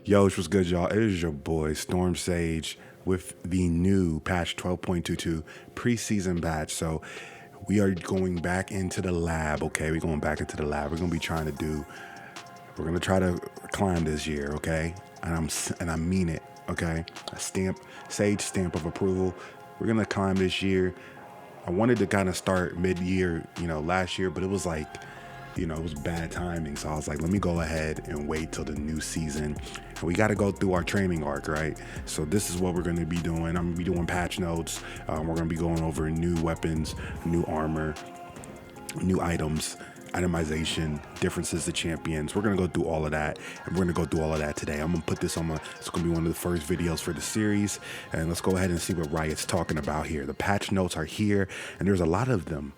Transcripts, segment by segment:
Yo, what's good, y'all? It is your boy Storm Sage with the new patch 12.22 preseason batch. So we are going back into the lab. Okay, we're going back into the lab. We're gonna try to climb this year. Okay, and I mean it. Okay, Sage stamp of approval. We're gonna climb this year. I wanted to kind of start mid-year, last year, but it was like, it was bad timing. So I was like, let me go ahead and wait till the new season. And we got to go through our training arc, right? So this is what we're going to be doing. I'm going to be doing patch notes. We're going to be going over new weapons, new armor, new items, itemization, differences to champions. We're going to go through all of that, and we're going to go through all of that today. I'm going to put this on it's going to be one of the first videos for the series, and let's go ahead and see what Riot's talking about here. The patch notes are here, and there's a lot of them.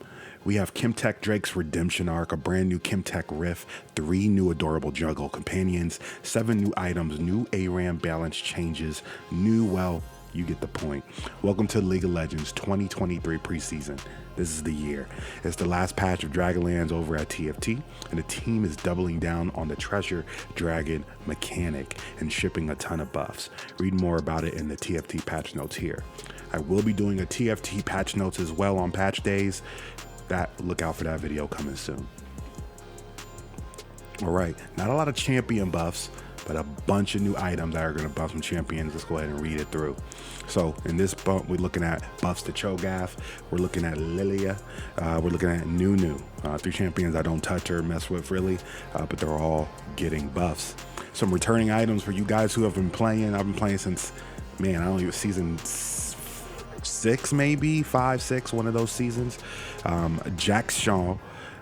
We have Kimtech Drake's redemption arc, a brand new Kimtech Rift, 3 new adorable jungle companions, 7 new items, new ARAM balance changes, you get the point. Welcome to League of Legends 2023 preseason. This is the year. It's the last patch of Dragonlands over at TFT, and the team is doubling down on the Treasure Dragon mechanic and shipping a ton of buffs. Read more about it in the TFT patch notes here. I will be doing a TFT patch notes as well on patch days. Look out for that video coming soon. All right, not a lot of champion buffs, but a bunch of new items that are going to buff some champions. Let's go ahead and read it through. So in this bump, we're looking at buffs to Cho'Gath. We're looking at Lilia. We're looking at Nunu. 3 champions I don't touch or mess with really, but they're all getting buffs. Some returning items for you guys who have been playing. I've been playing since, season 6, maybe 5, 6, one of those seasons. Jax Shaw,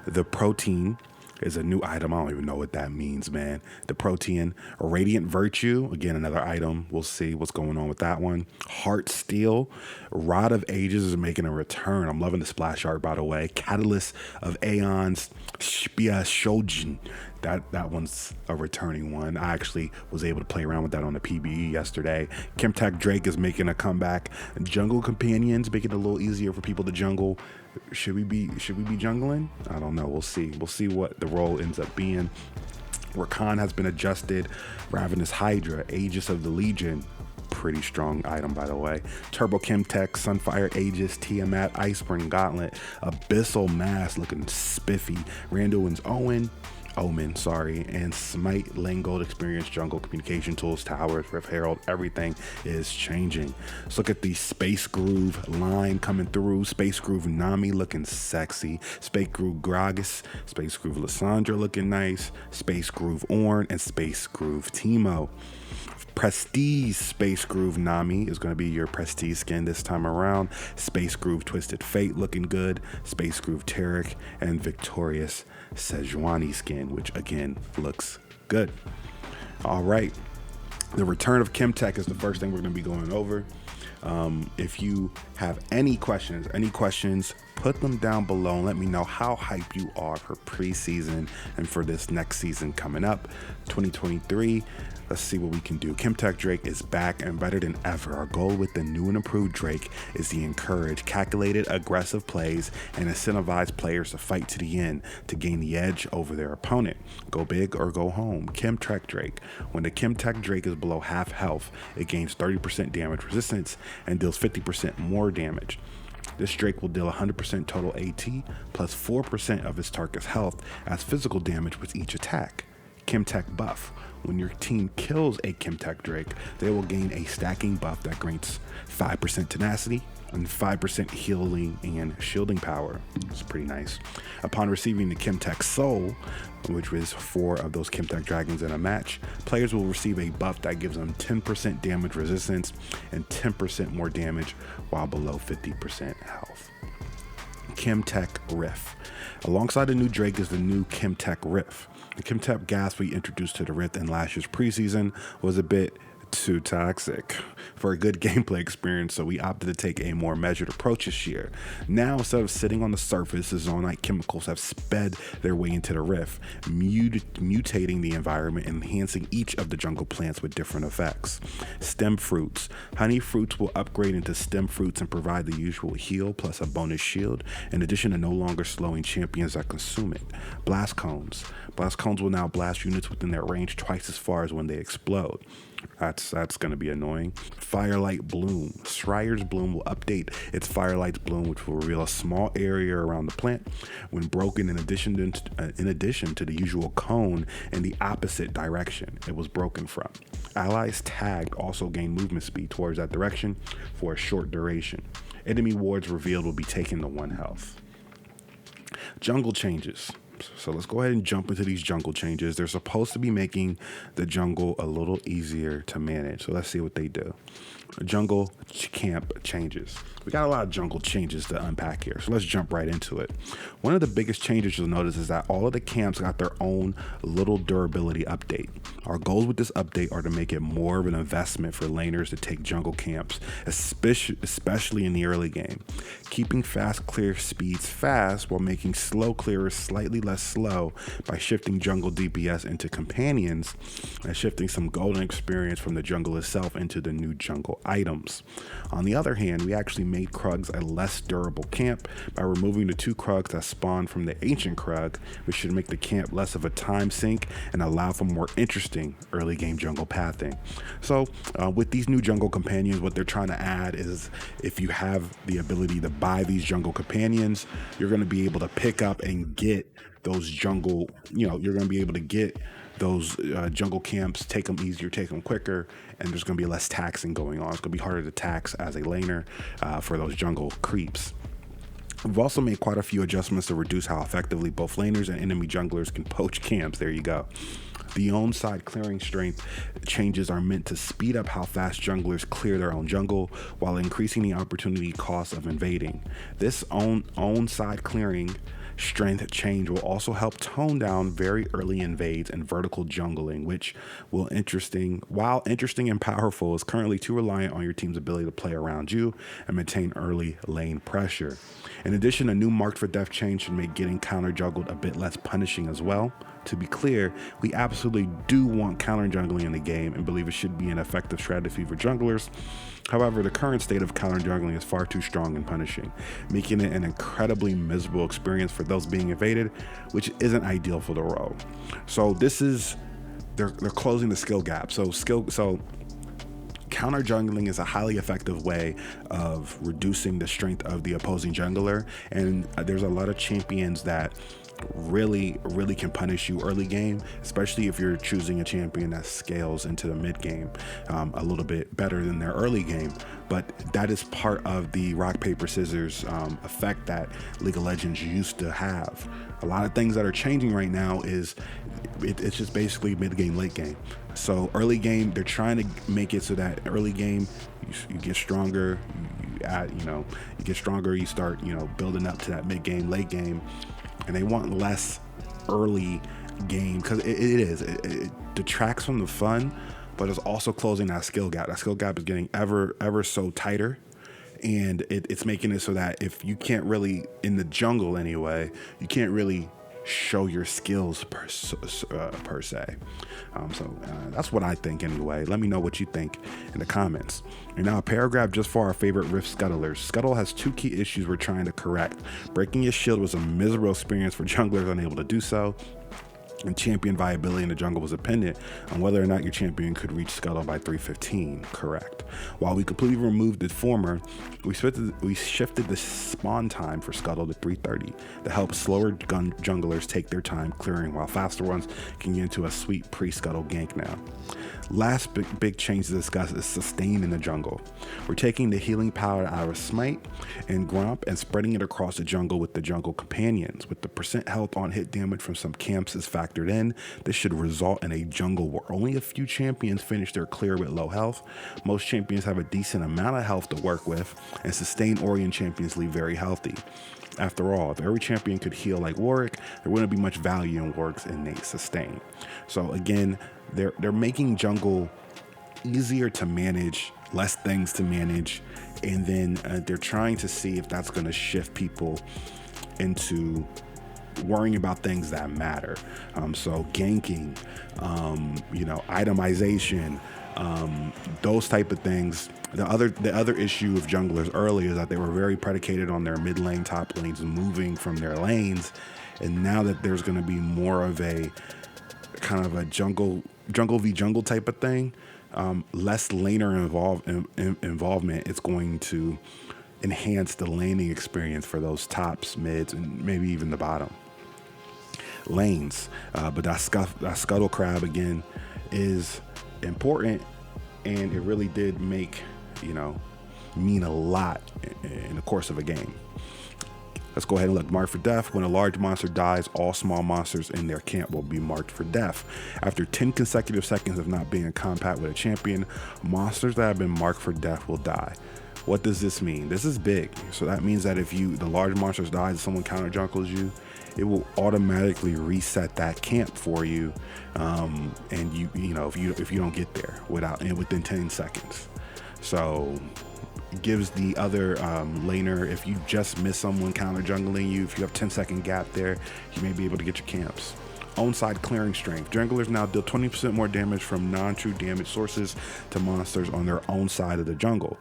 the protein, is a new item. I don't even know what that means, man. The protein. Radiant Virtue, again, another item. We'll see what's going on with that one. Heart Steel. Rod of Ages is making a return. I'm loving the splash art, by the way. Catalyst of Aeons. Shpia Shojin. That one's a returning one. I actually was able to play around with that on the PBE yesterday. Kimtech Drake is making a comeback. Jungle Companions, making it a little easier for people to jungle. Should we be jungling? I don't know. We'll see. We'll see what the role ends up being. Rakan has been adjusted. Ravenous Hydra, Aegis of the Legion. Pretty strong item, by the way. Turbo Kimtech, Sunfire Aegis, Tiamat, Iceburn Gauntlet, Abyssal Mask looking spiffy. Randuin's Omen, and Smite, Lane Gold Experience, Jungle, Communication Tools, Towers, Rift Herald, everything is changing. Let's look at the Space Groove line coming through. Space Groove Nami looking sexy. Space Groove Gragas, Space Groove Lissandra looking nice. Space Groove Ornn, and Space Groove Teemo. Prestige Space Groove Nami is going to be your Prestige skin this time around. Space Groove Twisted Fate looking good. Space Groove Tarek, and Victorious Sejuani skin, which again looks good. All right, the return of Kimtech is the first thing we're going to be going over. If you have any questions, put them down below and let me know how hyped you are for preseason and for this next season coming up, 2023. Let's see what we can do. Kimtech Drake is back and better than ever. Our goal with the new and improved Drake is to encourage calculated, aggressive plays and incentivize players to fight to the end to gain the edge over their opponent. Go big or go home. Kimtech Drake. When the Kimtech Drake is below half health, it gains 30% damage resistance and deals 50% more damage. This Drake will deal 100% total AT plus 4% of its target's health as physical damage with each attack. Kimtech buff. When your team kills a Kimtech Drake, they will gain a stacking buff that grants 5% tenacity and 5% healing and shielding power. It's pretty nice. Upon receiving the Kimtech Soul, which is 4 of those Kimtech Dragons in a match, players will receive a buff that gives them 10% damage resistance and 10% more damage while below 50% health. Kimtech Rift. Alongside the new Drake is the new Kimtech Rift. The Kimtech gas we introduced to the Rift in last year's preseason was a bit Too toxic for a good gameplay experience, so we opted to take a more measured approach this year. Now, instead of sitting on the surface, the Zonite chemicals have sped their way into the rift, mutating the environment and enhancing each of the jungle plants with different effects. Stem fruits. Honey fruits will upgrade into stem fruits and provide the usual heal plus a bonus shield, in addition to no longer slowing champions that consume it. Blast cones. Blast cones will now blast units within their range twice as far as when they explode. That's going to be annoying. Firelight Bloom. Schreier's Bloom will update its Firelight's Bloom, which will reveal a small area around the plant when broken, in addition to the usual cone in the opposite direction it was broken from. Allies tagged also gain movement speed towards that direction for a short duration. Enemy wards revealed will be taken to 1 health. Jungle changes. So let's go ahead and jump into these jungle changes. They're supposed to be making the jungle a little easier to manage. So let's see what they do. Jungle camp changes. We got a lot of jungle changes to unpack here, so let's jump right into it. One of the biggest changes you'll notice is that all of the camps got their own little durability update. Our goals with this update are to make it more of an investment for laners to take jungle camps, especially in the early game. Keeping fast clear speeds fast while making slow clearers slightly less slow by shifting jungle DPS into companions and shifting some golden experience from the jungle itself into the new jungle items. On the other hand, we actually made Krugs a less durable camp by removing the 2 Krugs that spawned from the ancient Krug, which should make the camp less of a time sink and allow for more interesting early game jungle pathing. So with these new jungle companions, what they're trying to add is, if you have the ability to buy these jungle companions, you're going to be able to pick up and get those jungle, you're going to be able to get those jungle camps, take them easier, take them quicker, and there's going to be less taxing going on. It's going to be harder to tax as a laner for those jungle creeps. We've also made quite a few adjustments to reduce how effectively both laners and enemy junglers can poach camps. There you go. The own side clearing strength changes are meant to speed up how fast junglers clear their own jungle while increasing the opportunity cost of invading. This own side clearing strength change will also help tone down very early invades and vertical jungling, which while interesting and powerful, is currently too reliant on your team's ability to play around you and maintain early lane pressure. In addition, a new marked for death change should make getting counter juggled a bit less punishing as well. To be clear, we absolutely do want counter jungling in the game and believe it should be an effective strategy for junglers. However, the current state of counter jungling is far too strong and punishing, making it an incredibly miserable experience for those being invaded, which isn't ideal for the role. So this is, they're closing the skill gap. So counter jungling is a highly effective way of reducing the strength of the opposing jungler, and there's a lot of champions that really can punish you early game, especially if you're choosing a champion that scales into the mid game a little bit better than their early game. But that is part of the rock paper scissors effect that League of Legends used to have. A lot of things that are changing right now is it's just basically mid game, late game. So early game, they're trying to make it so that early game you get stronger, you get stronger, you start building up to that mid game, late game. And they want less early game because it detracts from the fun, but it's also closing that skill gap. That skill gap is getting ever so tighter, and it's making it so that if you can't really, in the jungle anyway, you can't really show your skills per se. So that's what I think anyway. Let me know what you think in the comments. And now a paragraph just for our favorite Rift Scuttlers. Scuttle has 2 key issues we're trying to correct. Breaking his shield was a miserable experience for junglers unable to do so, and champion viability in the jungle was dependent on whether or not your champion could reach Scuttle by 315. Correct. While we completely removed the former, we shifted the spawn time for Scuttle to 330 to help slower junglers take their time clearing, while faster ones can get into a sweet pre-Scuttle gank now. Last big change to discuss is sustain in the jungle. We're taking the healing power out of Smite and Gromp and spreading it across the jungle with the jungle companions. With the percent health on hit damage from some camps is factored in, this should result in a jungle where only a few champions finish their clear with low health. Most champions have a decent amount of health to work with, and sustain Orient champions leave very healthy. After all, if every champion could heal like Warwick, there wouldn't be much value in Warwick's innate sustain. So again, they're making jungle easier to manage, less things to manage, and then they're trying to see if that's going to shift people into worrying about things that matter. So ganking, itemization, those type of things. The other issue of junglers earlier is that they were very predicated on their mid lane, top lanes, moving from their lanes, and now that there's going to be more of a kind of a jungle v jungle type of thing, less laner involvement, it's going to enhance the laning experience for those tops, mids, and maybe even the bottom lanes. But that scuttle crab again is important, and it really did mean a lot in the course of a game. Let's go ahead and look. Marked for death. When a large monster dies, all small monsters in their camp will be marked for death. After 10 consecutive seconds of not being in combat with a champion, monsters that have been marked for death will die. What does this mean? This is big. So that means that if the large monsters dies and someone counter jungles you, it will automatically reset that camp for you, and if you don't get there within 10 seconds. So it gives the other laner, if you just miss someone counter jungling you, if you have 10-second gap there, you may be able to get your camps. Own side clearing strength. Junglers now deal 20% more damage from non-true damage sources to monsters on their own side of the jungle.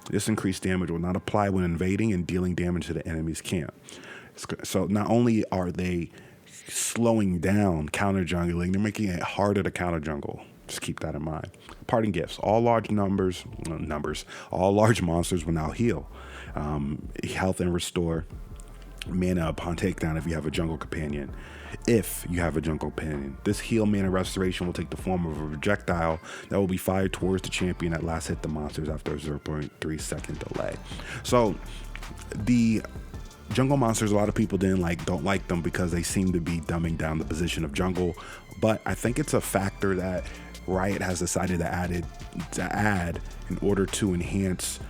This increased damage will not apply when invading and dealing damage to the enemy's camp. So not only are they slowing down counter jungling, they're making it harder to counter jungle. Just keep that in mind. Parting gifts. All large monsters will now heal, health and restore mana upon takedown if you have a jungle companion. This heal mana restoration will take the form of a projectile that will be fired towards the champion that last hit the monsters after a 0.3 second delay. So the jungle monsters, a lot of people don't like them because they seem to be dumbing down the position of jungle, but I think it's a factor that Riot has decided to add in order to enhance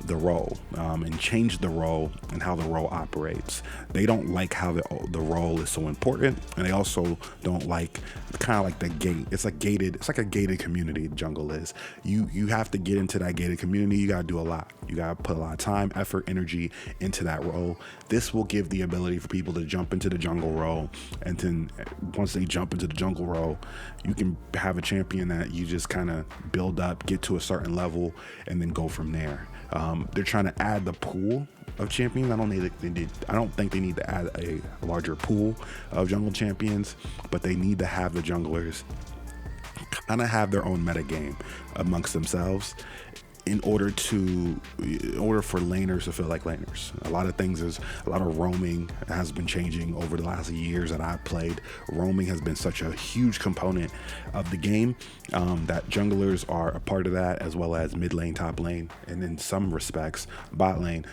the role and change the role and how the role operates. They don't like how the role is so important, and they also don't like kind of like the gate. It's like a gated community. Jungle is. You have to get into that gated community. You got to do a lot. You got to put a lot of time, effort, energy into that role. This will give the ability for people to jump into the jungle role, and then once they jump into the jungle role, you can have a champion that you just kind of build up, get to a certain level, and then go from there. They're trying to add the pool of champions. I don't think they need to add a larger pool of jungle champions, but they need to have the junglers kind of have their own meta game amongst themselves in order for laners to feel like laners. A lot of roaming has been changing over the last years that I've played. Roaming has been such a huge component of the game that junglers are a part of that, as well as mid lane, top lane, and in some respects bot lane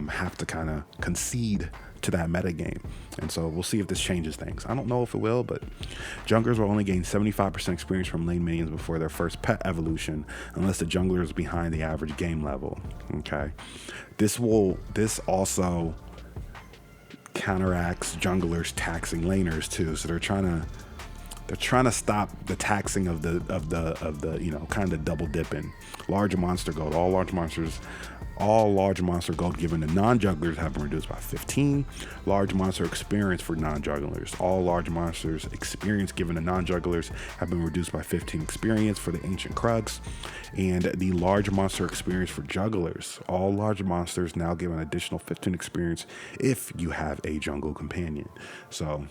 have to kind of concede to that meta game. And so we'll see if this changes things. I don't know if it will, but junglers will only gain 75% experience from lane minions before their first pet evolution, unless the jungler is behind the average game level. Okay, this also counteracts junglers taxing laners too. So they're trying to stop the taxing of the kind of double dipping. Large monster gold. All large monster gold given to non-jugglers have been reduced by 15. Large monster experience for non-jugglers. All large monsters experience given to non-jugglers have been reduced by 15 experience for the ancient Krugs. And the large monster experience for jugglers. All large monsters now give an additional 15 experience if you have a jungle companion. So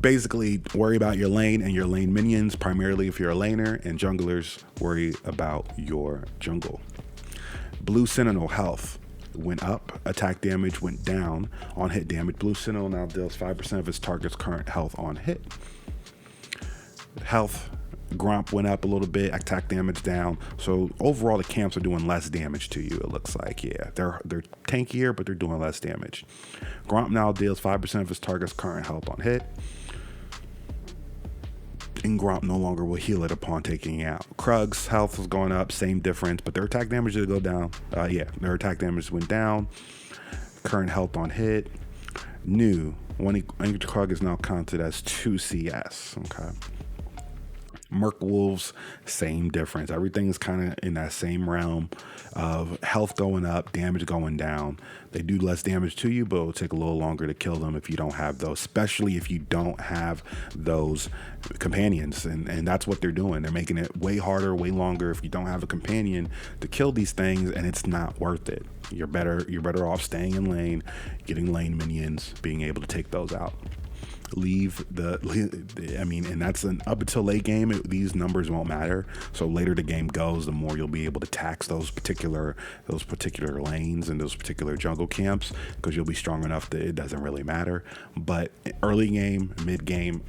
basically worry about your lane and your lane minions, primarily if you're a laner, and junglers worry about your jungle. Blue Sentinel health went up, attack damage went down on hit damage. Blue Sentinel now deals 5% of its target's current health on hit. Health Gromp went up a little bit, attack damage down. So overall, the camps are doing less damage to you. It looks like, yeah, they're tankier, but they're doing less damage. Gromp now deals 5% of his target's current health on hit, and Gromp no longer will heal it upon taking it out. Krug's health was going up, same difference, but their attack damage did go down. Their attack damage went down. Current health on hit. New, one Krug is now counted as 2 CS. Okay. Merc Wolves, same difference. Everything's kind of in that same realm of health going up, damage going down. They do less damage to you, but it'll take a little longer to kill them if you don't have those, especially if you don't have those companions. And that's what they're doing. They're making it way harder, way longer if you don't have a companion to kill these things, and it's not worth it. You're better off staying in lane, getting lane minions, being able to take those out. And that's up until late game, these numbers won't matter. So later the game goes, the more you'll be able to tax those particular lanes and those particular jungle camps, because you'll be strong enough that it doesn't really matter. But early game, mid game,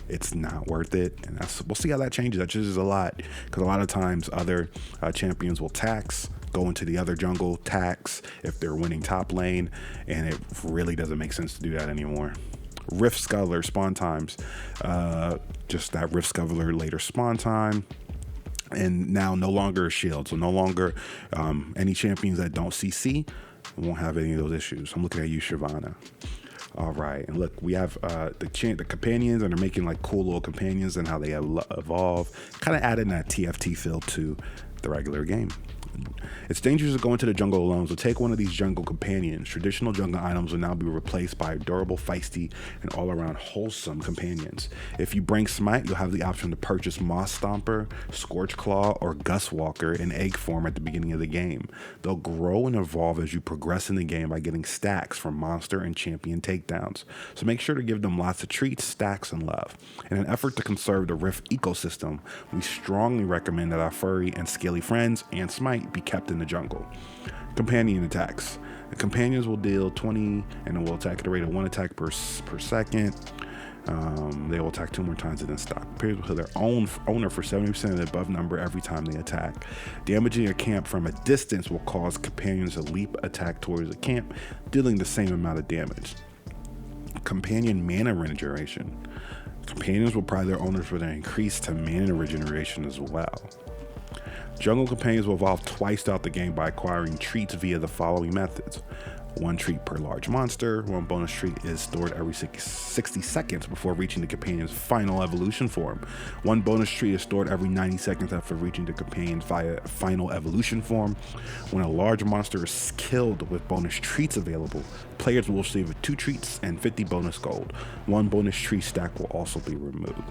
it's not worth it. And we'll see how that changes. That changes a lot, because a lot of times other champions will tax, go into the other jungle, tax if they're winning top lane, and it really doesn't make sense to do that anymore. Rift Scuttler spawn times, just that Rift Scuttler later spawn time, and now no longer a shield. So no longer any champions that don't CC won't have any of those issues. I'm looking at you, Shyvana. All right, and look, we have the companions, and they're making like cool little companions and how they evolve, kind of adding that TFT feel to the regular game. It's dangerous to go into the jungle alone, so take one of these jungle companions. Traditional jungle items will now be replaced by durable, feisty, and all-around wholesome companions. If you bring Smite, you'll have the option to purchase Moss Stomper, Scorch Claw, or Gust Walker in egg form at the beginning of the game. They'll grow and evolve as you progress in the game by getting stacks from monster and champion takedowns. So make sure to give them lots of treats, stacks, and love. In an effort to conserve the Rift ecosystem, we strongly recommend that our furry and scaly friends and Smite be kept in the jungle. Companion attacks. The companions will deal 20 and will attack at a rate of 1 attack per second. They will attack 2 more times and then stop. Players will heal their own owner for 70% of the above number every time they attack. Damaging a camp from a distance will cause companions to leap attack towards the camp, dealing the same amount of damage. Companion mana regeneration. Companions will provide their owners with an increase to mana regeneration as well. Jungle companions will evolve twice throughout the game by acquiring treats via the following methods. 1 treat per large monster. 1 bonus treat is stored every 60 seconds before reaching the companion's final evolution form. 1 bonus treat is stored every 90 seconds after reaching the companion's final evolution form. When a large monster is killed with bonus treats available, players will receive 2 treats and 50 bonus gold. 1 bonus treat stack will also be removed.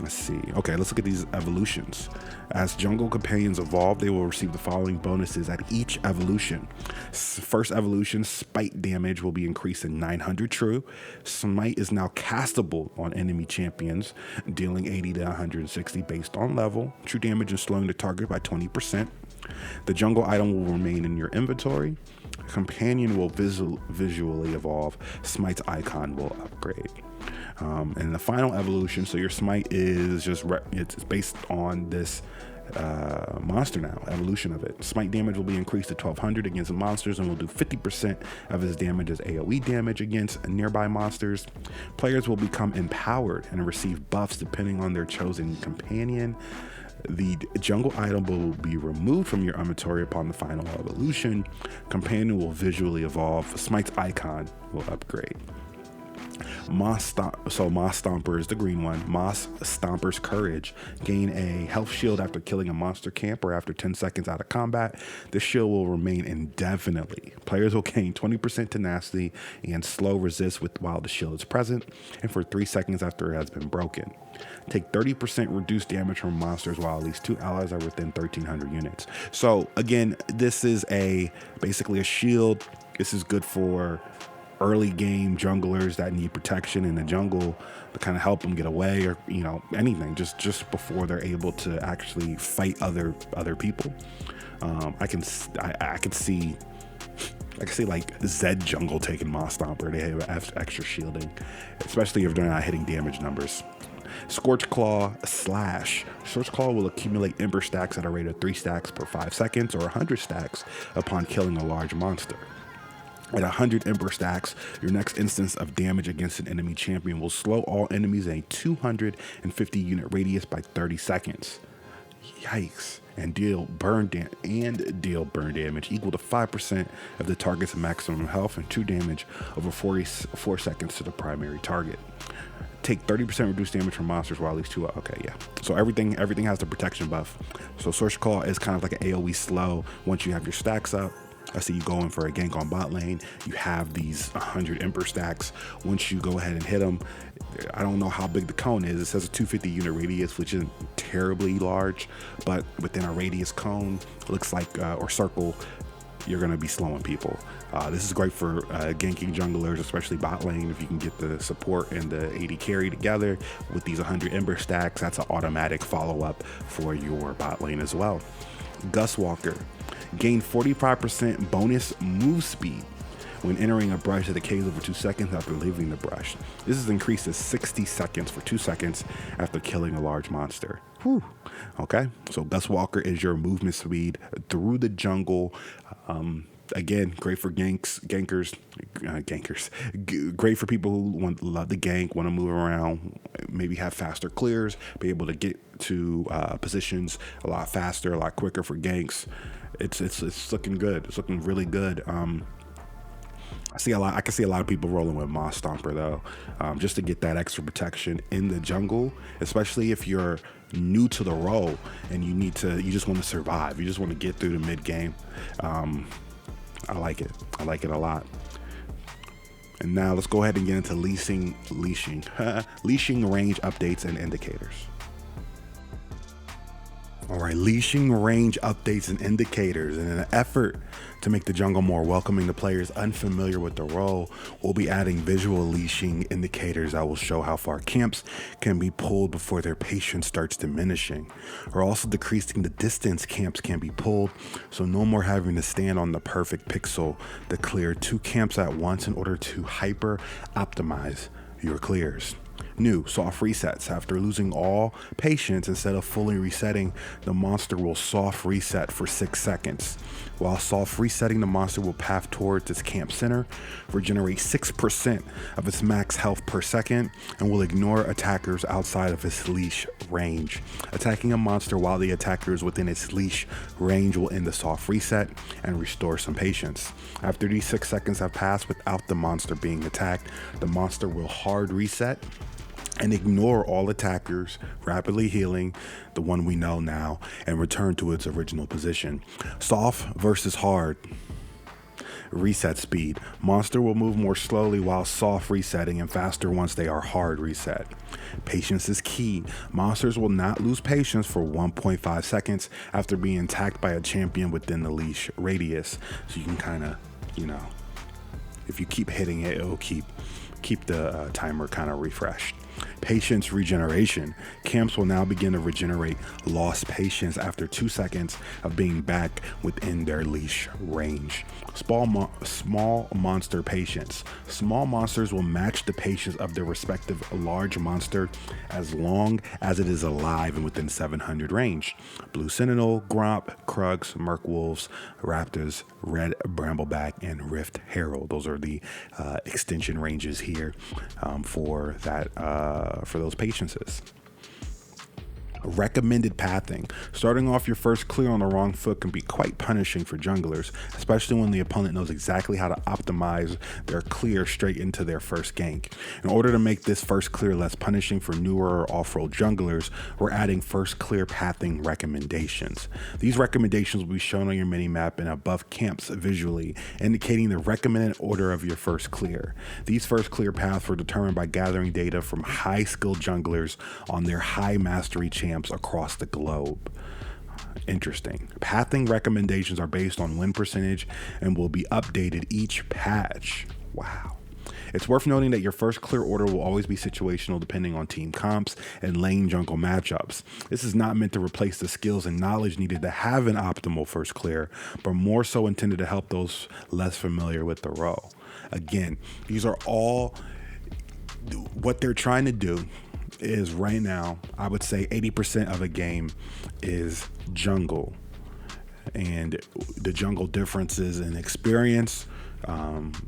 Let's see. Okay, let's look at these evolutions. As jungle companions evolve, they will receive the following bonuses at each evolution. First evolution, Spite damage will be increased to 900 true. Smite is now castable on enemy champions, dealing 80 to 160 based on level. True damage is slowing the target by 20%. The jungle item will remain in your inventory. Companion will visually evolve. Smite's icon will upgrade. And the final evolution, so your Smite is it's based on this monster now, evolution of it. Smite damage will be increased to 1200 against monsters and will do 50% of his damage as AoE damage against nearby monsters. Players will become empowered and receive buffs depending on their chosen companion. The jungle item will be removed from your inventory upon the final evolution. Companion will visually evolve. Smite's icon will upgrade. Moss Stomper is the green one. Moss Stomper's Courage. Gain a health shield after killing a monster camp or after 10 seconds out of combat. This shield will remain indefinitely. Players will gain 20% tenacity and slow resist while the shield is present, and for 3 seconds after it has been broken. Take 30% reduced damage from monsters while at least 2 allies are within 1,300 units. So again, this is basically a shield. This is good for early game junglers that need protection in the jungle to kind of help them get away, or anything just before they're able to actually fight other people. I can see like Zed jungle taking Moss Stomper. They have extra shielding, especially if they're not hitting damage numbers. Scorch Claw Slash. Scorch Claw will accumulate Ember stacks at a rate of 3 stacks per 5 seconds or 100 stacks upon killing a large monster. At 100 Ember stacks, your next instance of damage against an enemy champion will slow all enemies in a 250 unit radius by 30 seconds. Yikes. And deal burn damage equal to 5% of the target's maximum health and 2 damage over 44 seconds to the primary target. take 30% reduced damage from monsters while at least 2. Okay, yeah. So everything has the protection buff. So Sorcerer Call is kind of like an AoE slow once you have your stacks up. I see you going for a gank on bot lane. You have these 100 Ember stacks. Once you go ahead and hit them, I don't know how big the cone is. It says a 250 unit radius, which isn't terribly large, but within a radius cone, it looks like, or circle, you're going to be slowing people. This is great for ganking junglers, especially bot lane. If you can get the support and the AD carry together with these 100 Ember stacks, that's an automatic follow-up for your bot lane as well. Gustwalker. Gain 45% bonus move speed when entering a brush that decays over 2 seconds after leaving the brush. This is increased to 60 seconds for 2 seconds after killing a large monster. Whew. Okay, so Gustwalker is your movement speed through the jungle. Again, great for gankers. Great for people who love the gank, want to move around, maybe have faster clears, be able to get to positions a lot faster, a lot quicker for ganks. It's looking good. It's looking really good. I can see a lot of people rolling with Moss Stomper though, just to get that extra protection in the jungle, especially if you're new to the role and you just want to survive. You just want to get through the mid game. I like it. I like it a lot. And now let's go ahead and get into leashing range updates and indicators. All right, leashing range updates and indicators. And in an effort to make the jungle more welcoming to players unfamiliar with the role, we'll be adding visual leashing indicators that will show how far camps can be pulled before their patience starts diminishing. We're also decreasing the distance camps can be pulled, so no more having to stand on the perfect pixel to clear 2 camps at once in order to hyper optimize your clears. New soft resets. After losing all patience, instead of fully resetting, the monster will soft reset for 6 seconds. While soft resetting, the monster will path towards its camp center, regenerate 6% of its max health per second, and will ignore attackers outside of its leash range. Attacking a monster while the attacker is within its leash range will end the soft reset and restore some patience. After these 6 seconds have passed without the monster being attacked, the monster will hard reset and ignore all attackers, rapidly healing, the one we know now, and return to its original position. Soft versus hard. Reset speed. Monster will move more slowly while soft resetting and faster once they are hard reset. Patience is key. Monsters will not lose patience for 1.5 seconds after being attacked by a champion within the leash radius. So you can kind of, if you keep hitting it, it'll keep the timer kind of refreshed. Patience regeneration. Camps will now begin to regenerate lost patience after 2 seconds of being back within their leash range. Small monster patience. Small monsters will match the patience of their respective large monster as long as it is alive and within 700 range. Blue Sentinel, Gromp, Krugs, Merkwolves, Raptors, Red Brambleback, and Rift Herald. Those are the extension ranges here for those patiences. Recommended pathing. Starting off your first clear on the wrong foot can be quite punishing for junglers, especially when the opponent knows exactly how to optimize their clear straight into their first gank. In order to make this first clear less punishing for newer or off-road junglers, we're adding first clear pathing recommendations. These recommendations will be shown on your minimap and above camps visually, indicating the recommended order of your first clear. These first clear paths were determined by gathering data from high-skilled junglers on their high mastery champs across the globe. Interesting. Pathing recommendations are based on win percentage and will be updated each patch. Wow. It's worth noting that your first clear order will always be situational depending on team comps and lane jungle matchups. This is not meant to replace the skills and knowledge needed to have an optimal first clear, but more so intended to help those less familiar with the role. Again, these are all what they're trying to do. Is right now, I would say 80% of a game is jungle, and the jungle differences in experience,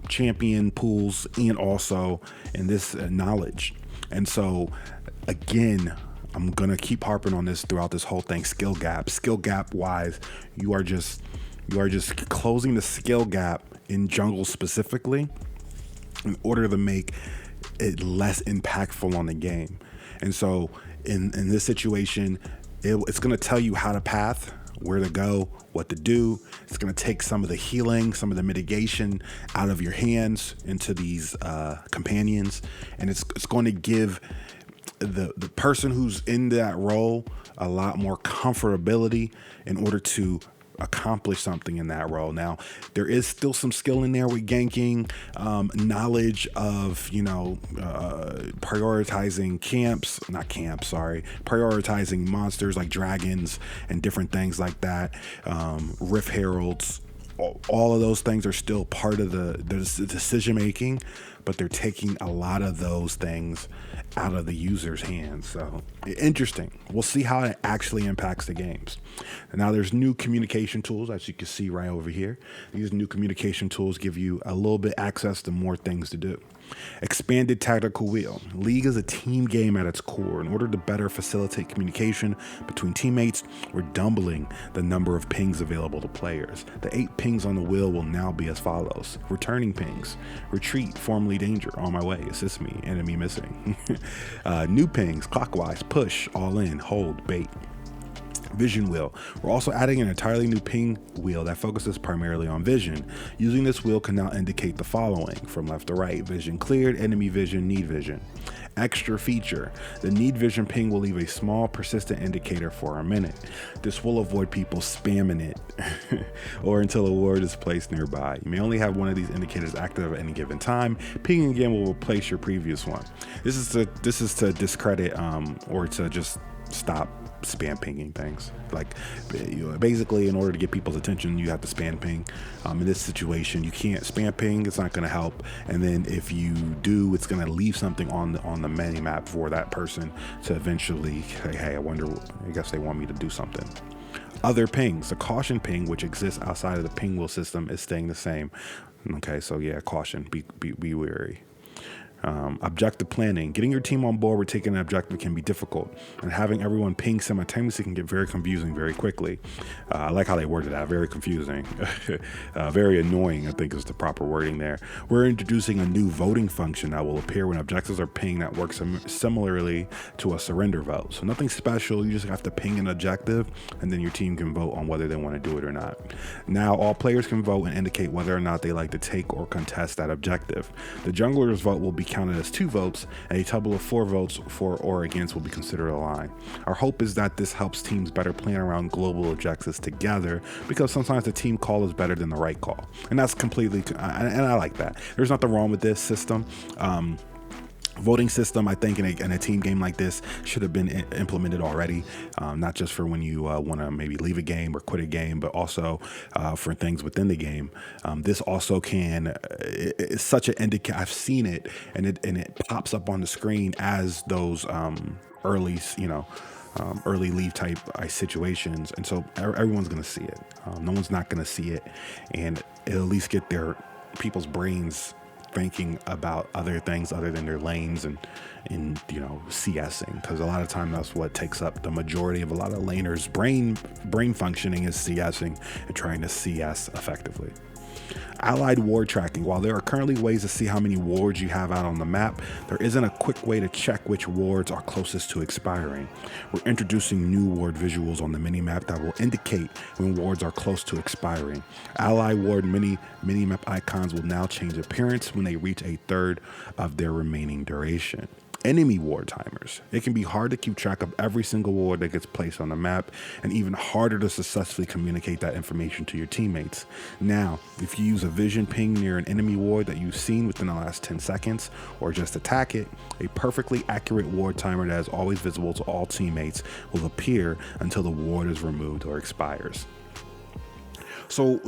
champion pools, and also in this knowledge. And so again, I'm gonna keep harping on this throughout this whole thing. Skill gap wise, you are just closing the skill gap in jungle specifically in order to make it less impactful on the game. And so in this situation, it's going to tell you how to path, where to go, what to do. It's going to take some of the healing, some of the mitigation out of your hands into these companions, and it's going to give the person who's in that role a lot more comfortability in order to accomplish something in that role. Now, there is still some skill in there with ganking, knowledge of, prioritizing prioritizing monsters like dragons and different things like that, Rift Heralds. All of those things are still part of the decision making, but they're taking a lot of those things out of the user's hands. So interesting. We'll see how it actually impacts the games. And now there's new communication tools, as you can see right over here. These new communication tools give you a little bit access to more things to do. Expanded tactical wheel. League is a team game at its core. In order to better facilitate communication between teammates, we're doubling the number of pings available to players. The 8 pings on the wheel will now be as follows. Returning pings. Retreat, formerly danger, on my way, assist me, enemy missing. New pings, clockwise, push, all in, hold, bait. Vision wheel. We're also adding an entirely new ping wheel that focuses primarily on vision. Using this wheel can now indicate the following from left to right: vision cleared, enemy vision, need vision. Extra feature: the need vision ping will leave a small persistent indicator for a minute. This will avoid people spamming it or until a ward is placed nearby. You may only have one of these indicators active at any given time. Pinging again will replace your previous one. This is to discredit or to just stop spam pinging things. Like, basically, in order to get people's attention, you have to spam ping. In this situation, you can't spam ping. It's not going to help. And then if you do, it's going to leave something on the mini map for that person to eventually say, hey, I guess they want me to do something. Other pings. The caution ping, which exists outside of the ping wheel system, is staying the same. Okay, so yeah, caution. Be wary. Objective planning. Getting your team on board with taking an objective can be difficult, and having everyone ping simultaneously can get very confusing very quickly. I like how they worded that. Very confusing. Very annoying, I think, is the proper wording there. We're introducing a new voting function that will appear when objectives are pinged that works similarly to a surrender vote. So nothing special. You just have to ping an objective, and then your team can vote on whether they want to do it or not. Now all players can vote and indicate whether or not they like to take or contest that objective. The jungler's vote will be counted as 2 votes, and a total of 4 votes for or against will be considered a line. Our hope is that this helps teams better plan around global objectives together, because sometimes the team call is better than the right call, and that's completely, and I like that. There's nothing wrong with this system. Voting system, I think, in a team game like this should have been implemented already, not just for when you want to maybe leave a game or quit a game, but also for things within the game. This also it's such an indicator. I've seen it, and it pops up on the screen as those early leave type situations, and so everyone's going to see it. No one's not going to see it, and it'll at least get people's brains thinking about other things other than their lanes and CSing, because a lot of time that's what takes up the majority of a lot of laners' brain functioning is CSing and trying to CS effectively. Allied ward tracking. While there are currently ways to see how many wards you have out on the map, there isn't a quick way to check which wards are closest to expiring. We're introducing new ward visuals on the mini-map that will indicate when wards are close to expiring. Ally ward mini-map icons will now change appearance when they reach a third of their remaining duration. Enemy ward timers. It can be hard to keep track of every single ward that gets placed on the map, and even harder to successfully communicate that information to your teammates. Now, if you use a vision ping near an enemy ward that you've seen within the last 10 seconds, or just attack it, a perfectly accurate ward timer that is always visible to all teammates will appear until the ward is removed or expires. So,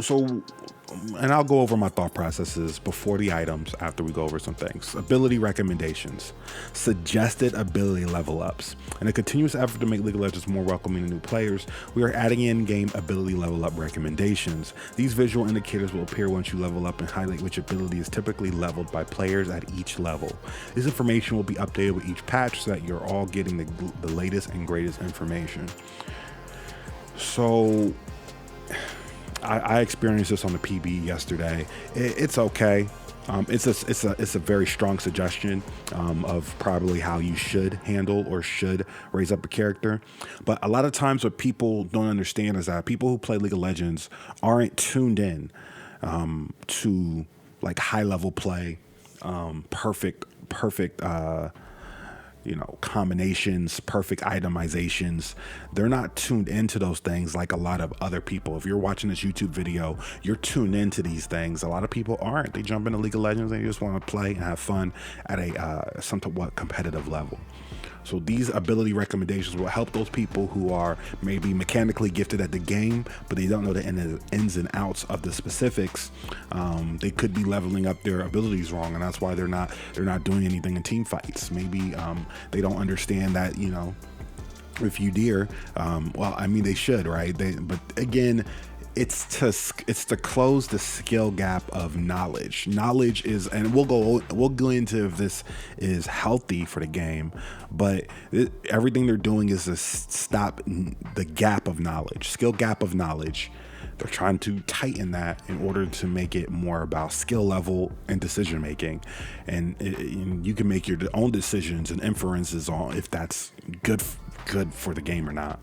and I'll go over my thought processes before the items after we go over some things. Ability recommendations, suggested ability level ups. In a continuous effort to make League of Legends more welcoming to new players, we are adding in-game ability level up recommendations. These visual indicators will appear once you level up and highlight which ability is typically leveled by players at each level. This information will be updated with each patch so that you're all getting the latest and greatest information. So I experienced this on the PB yesterday. It's okay. It's a very strong suggestion of probably how you should handle or should raise up a character. But a lot of times, what people don't understand is that people who play League of Legends aren't tuned in to like high level play, perfect combinations, perfect itemizations. They're not tuned into those things like a lot of other people. If you're watching this YouTube video, you're tuned into these things. A lot of people aren't. They jump into League of Legends and they just want to play and have fun at a somewhat competitive level. So these ability recommendations will help those people who are maybe mechanically gifted at the game, but they don't know the ins and outs of the specifics. They could be leveling up their abilities wrong, and that's why they're not doing anything in team fights. Maybe they don't understand that, if you dare, well, I mean, they should, right? But again, it's to close the skill gap of knowledge. Knowledge is, and we'll go into if this is healthy for the game, but everything they're doing is to stop the gap of knowledge, skill gap of knowledge. They're trying to tighten that in order to make it more about skill level and decision making, and you can make your own decisions and inferences on if that's good for the game or not.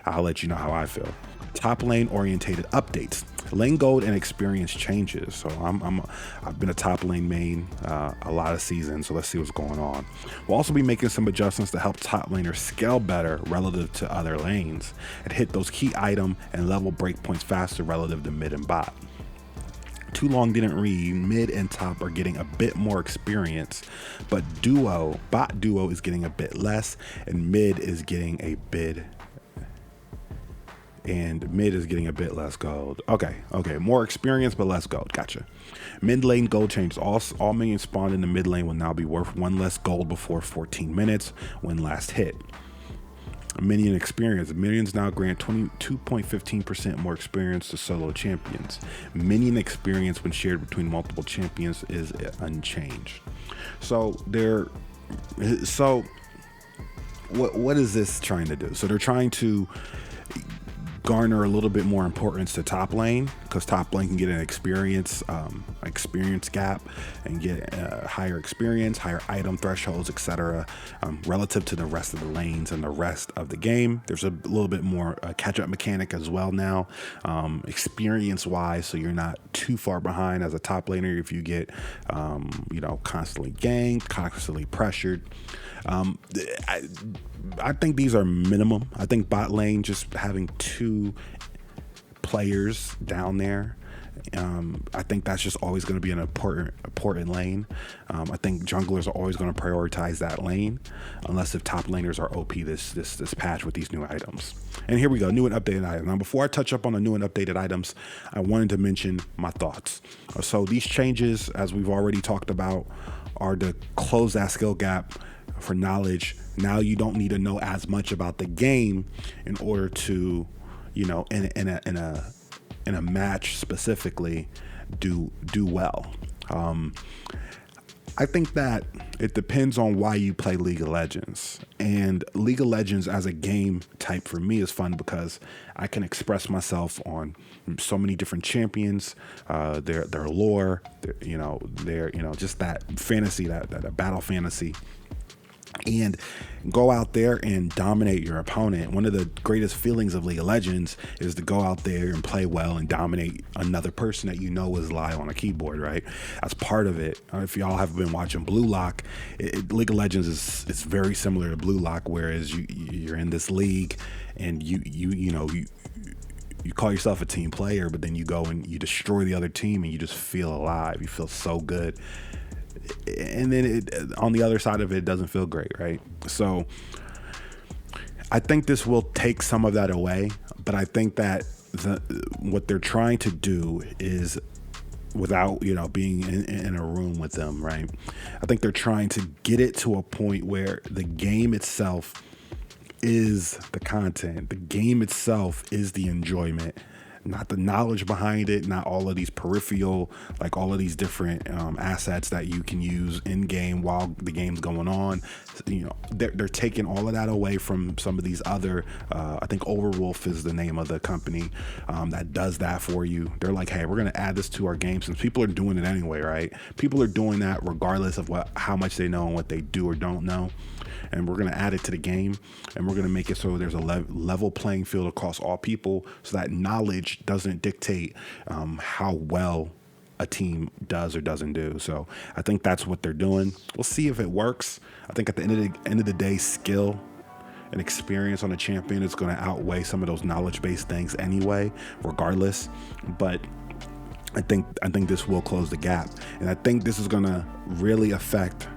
I'll let you know how I feel. Top lane orientated updates. Lane gold and experience changes. So I've been a top lane main a lot of seasons. So let's see what's going on. We'll also be making some adjustments to help top laners scale better relative to other lanes and hit those key item and level breakpoints faster relative to mid and bot. Too long didn't read. Mid and top are getting a bit more experience, but bot duo is getting a bit less, and mid is getting a bit less gold. Okay, more experience but less gold. Gotcha. Mid lane gold changes. All minions spawned in the mid lane will now be worth 1 less gold before 14 minutes when last hit. Minion experience. Minions now grant 22.15% more experience to solo champions. Minion experience when shared between multiple champions is unchanged. So what is this trying to do? So they're trying to garner a little bit more importance to top lane, because top lane can get an experience gap and get higher experience, higher item thresholds, etc. Relative to the rest of the lanes and the rest of the game. There's a little bit more catch-up mechanic as well now, experience-wise, so you're not too far behind as a top laner if you get constantly ganked, constantly pressured. I think these are minimum. I think bot lane, just having 2 players down there, I think that's just always going to be an important lane. I think junglers are always going to prioritize that lane, unless if top laners are OP this patch with these new items. And here we go, new and updated items. Now, before I touch up on the new and updated items, I wanted to mention my thoughts. So these changes, as we've already talked about, are to close that skill gap for knowledge. Now you don't need to know as much about the game in order to, in a match specifically, do well. I think that it depends on why you play League of Legends. And League of Legends as a game type for me is fun because I can express myself on so many different champions, their lore, their just that fantasy, that battle fantasy, and go out there and dominate your opponent. One of the greatest feelings of League of Legends is to go out there and play well and dominate another person that you know is live on a keyboard, right? That's part of it. If y'all have been watching Blue Lock, League of Legends it's very similar to Blue Lock, whereas you're in this league and you call yourself a team player, but then you go and you destroy the other team and you just feel alive. You feel so good. And then on the other side of it doesn't feel great, right? So I think this will take some of that away, but I think that what they're trying to do is, without being in a room with them, right? I think they're trying to get it to a point where the game itself is the content, the game itself is the enjoyment, not the knowledge behind it, not all of these peripheral, like all of these different assets that you can use in game while the game's going on. You know, they're taking all of that away from some of these other, I think Overwolf is the name of the company that does that for you. They're like, hey, we're going to add this to our game since people are doing it anyway, right? People are doing that regardless of how much they know and what they do or don't know. And we're going to add it to the game, and we're going to make it so there's a level playing field across all people, so that knowledge doesn't dictate how well a team does or doesn't do. So I think that's what they're doing. We'll see if it works. I think at the end of the day, skill and experience on a champion is going to outweigh some of those knowledge-based things anyway, regardless. But I think this will close the gap, and I think this is going to really affect.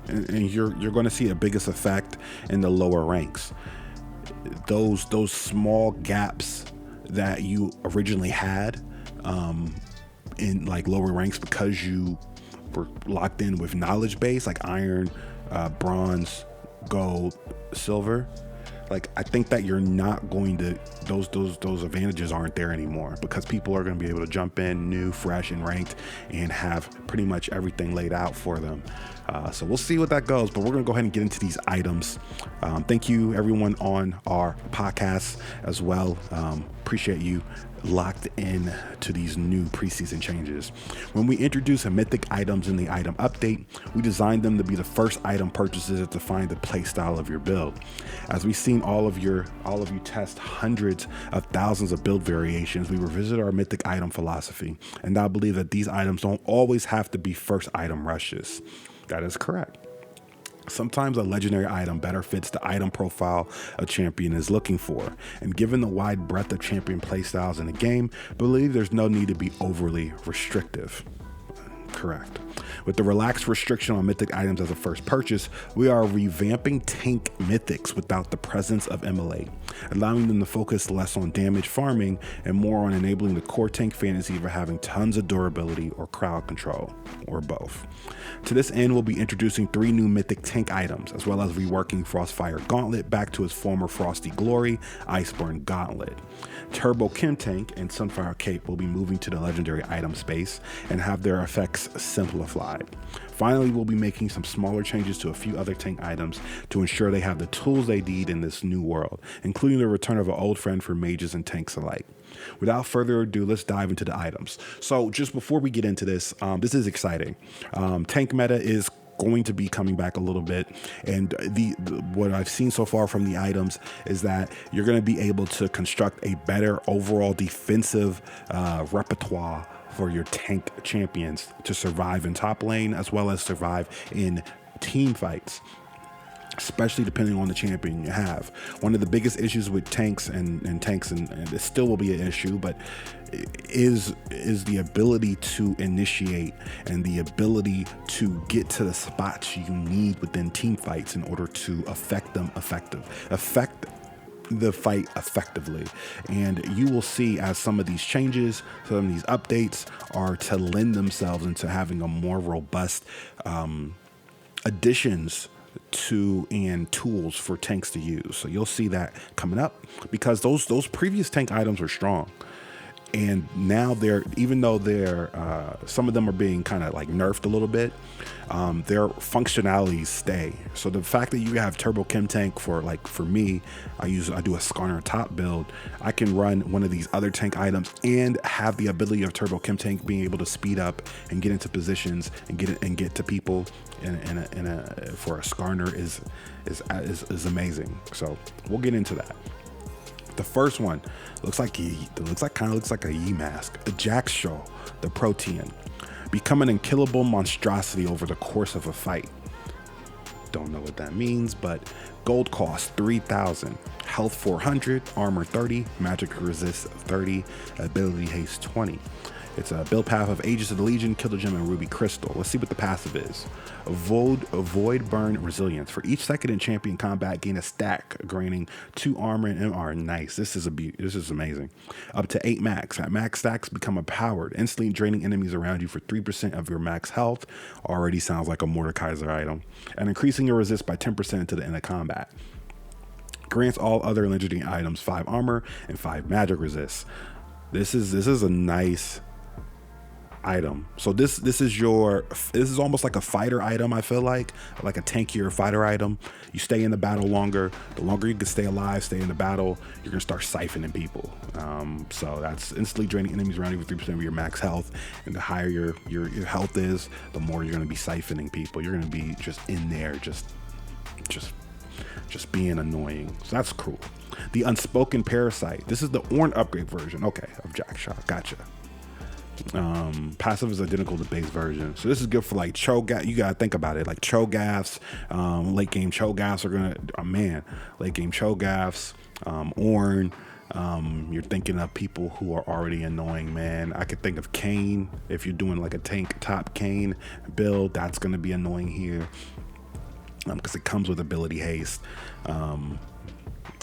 And you're going to see the biggest effect in the lower ranks. Those small gaps that you originally had in like lower ranks because you were locked in with knowledge base, like iron, bronze, gold, silver. Like, I think that you're not going to, those advantages aren't there anymore, because people are going to be able to jump in new, fresh, and ranked and have pretty much everything laid out for them. So we'll see what that goes, but we're going to go ahead and get into these items. Thank you everyone on our podcast as well. Appreciate you locked in to these new preseason changes. When we introduce mythic items in the item update, we designed them to be the first item purchases that define the play style of your build. As we've seen all of you test hundreds of thousands of build variations, we revisit our mythic item philosophy and now believe that these items don't always have to be first item rushes. That is correct. Sometimes a legendary item better fits the item profile a champion is looking for, and given the wide breadth of champion playstyles in the game, believe there's no need to be overly restrictive. Correct. With the relaxed restriction on mythic items as a first purchase, we are revamping tank mythics without the presence of MLA, allowing them to focus less on damage farming and more on enabling the core tank fantasy for having tons of durability or crowd control, or both. To this end, we'll be introducing 3 new mythic tank items, as well as reworking Frostfire Gauntlet back to its former Frosty Glory, Iceborne Gauntlet. Turbo Chem Tank and Sunfire Cape will be moving to the legendary item space and have their effects simplified. Finally, we'll be making some smaller changes to a few other tank items to ensure they have the tools they need in this new world, including the return of an old friend for mages and tanks alike. Without further ado, let's dive into the items. So just before we get into this, this is exciting. Tank meta is going to be coming back a little bit, and what I've seen so far from the items is that you're going to be able to construct a better overall defensive repertoire for your tank champions to survive in top lane as well as survive in team fights, especially depending on the champion you have. One of the biggest issues with tanks and it still will be an issue, but is the ability to initiate and the ability to get to the spots you need within team fights in order to affect the fight effectively. And you will see as some of these changes, some of these updates are to lend themselves into having a more robust additions to and tools for tanks to use. So you'll see that coming up, because those previous tank items are strong, and now even though some of them are being kind of like nerfed a little bit, their functionalities stay. So the fact that you have Turbo Chem Tank for me, I do a Skarner top build, I can run one of these other tank items and have the ability of Turbo Chem Tank being able to speed up and get into positions and get to people for a Skarner is amazing. So we'll get into that. The first one looks like a Yi mask, a Jaxshaw, the Protean. Become an unkillable monstrosity over the course of a fight. Don't know what that means, but gold cost 3,000, health 400, armor 30, magic resist 30, ability haste 20. It's a build path of Aegis of the Legion, Killer Gem, and Ruby Crystal. Let's see what the passive is. Void Burn Resilience. For each second in champion combat, gain a stack, gaining 2 armor and MR. Nice. This is amazing. Up to 8 max. At max stacks, become empowered, instantly draining enemies around you for 3% of your max health. Already sounds like a Mordekaiser item. And increasing your resist by 10% until the end of combat. Grants all other legendary items 5 armor and 5 magic resist. This is a nice item. So this is almost like a fighter item. I feel like a tankier fighter item. You stay in the battle longer. The longer you can stay alive, stay in the battle, you're gonna start siphoning people. So that's instantly draining enemies around you with 3% of your max health. And the higher your health is, the more you're gonna be siphoning people. You're gonna be just in there, just being annoying. So that's cool. The Unspoken Parasite. This is the Ornn upgrade version. Okay, of Jackshot. Gotcha. Passive is identical to base version, so this is good for like Cho'Gath. You gotta think about it, like Cho'Gaths, late game Cho'Gaths are gonna, late game Cho'Gaths, Ornn. You're thinking of people who are already annoying, man. I could think of Kayn. If you're doing like a tank top Kayn build, that's gonna be annoying here, because it comes with ability haste.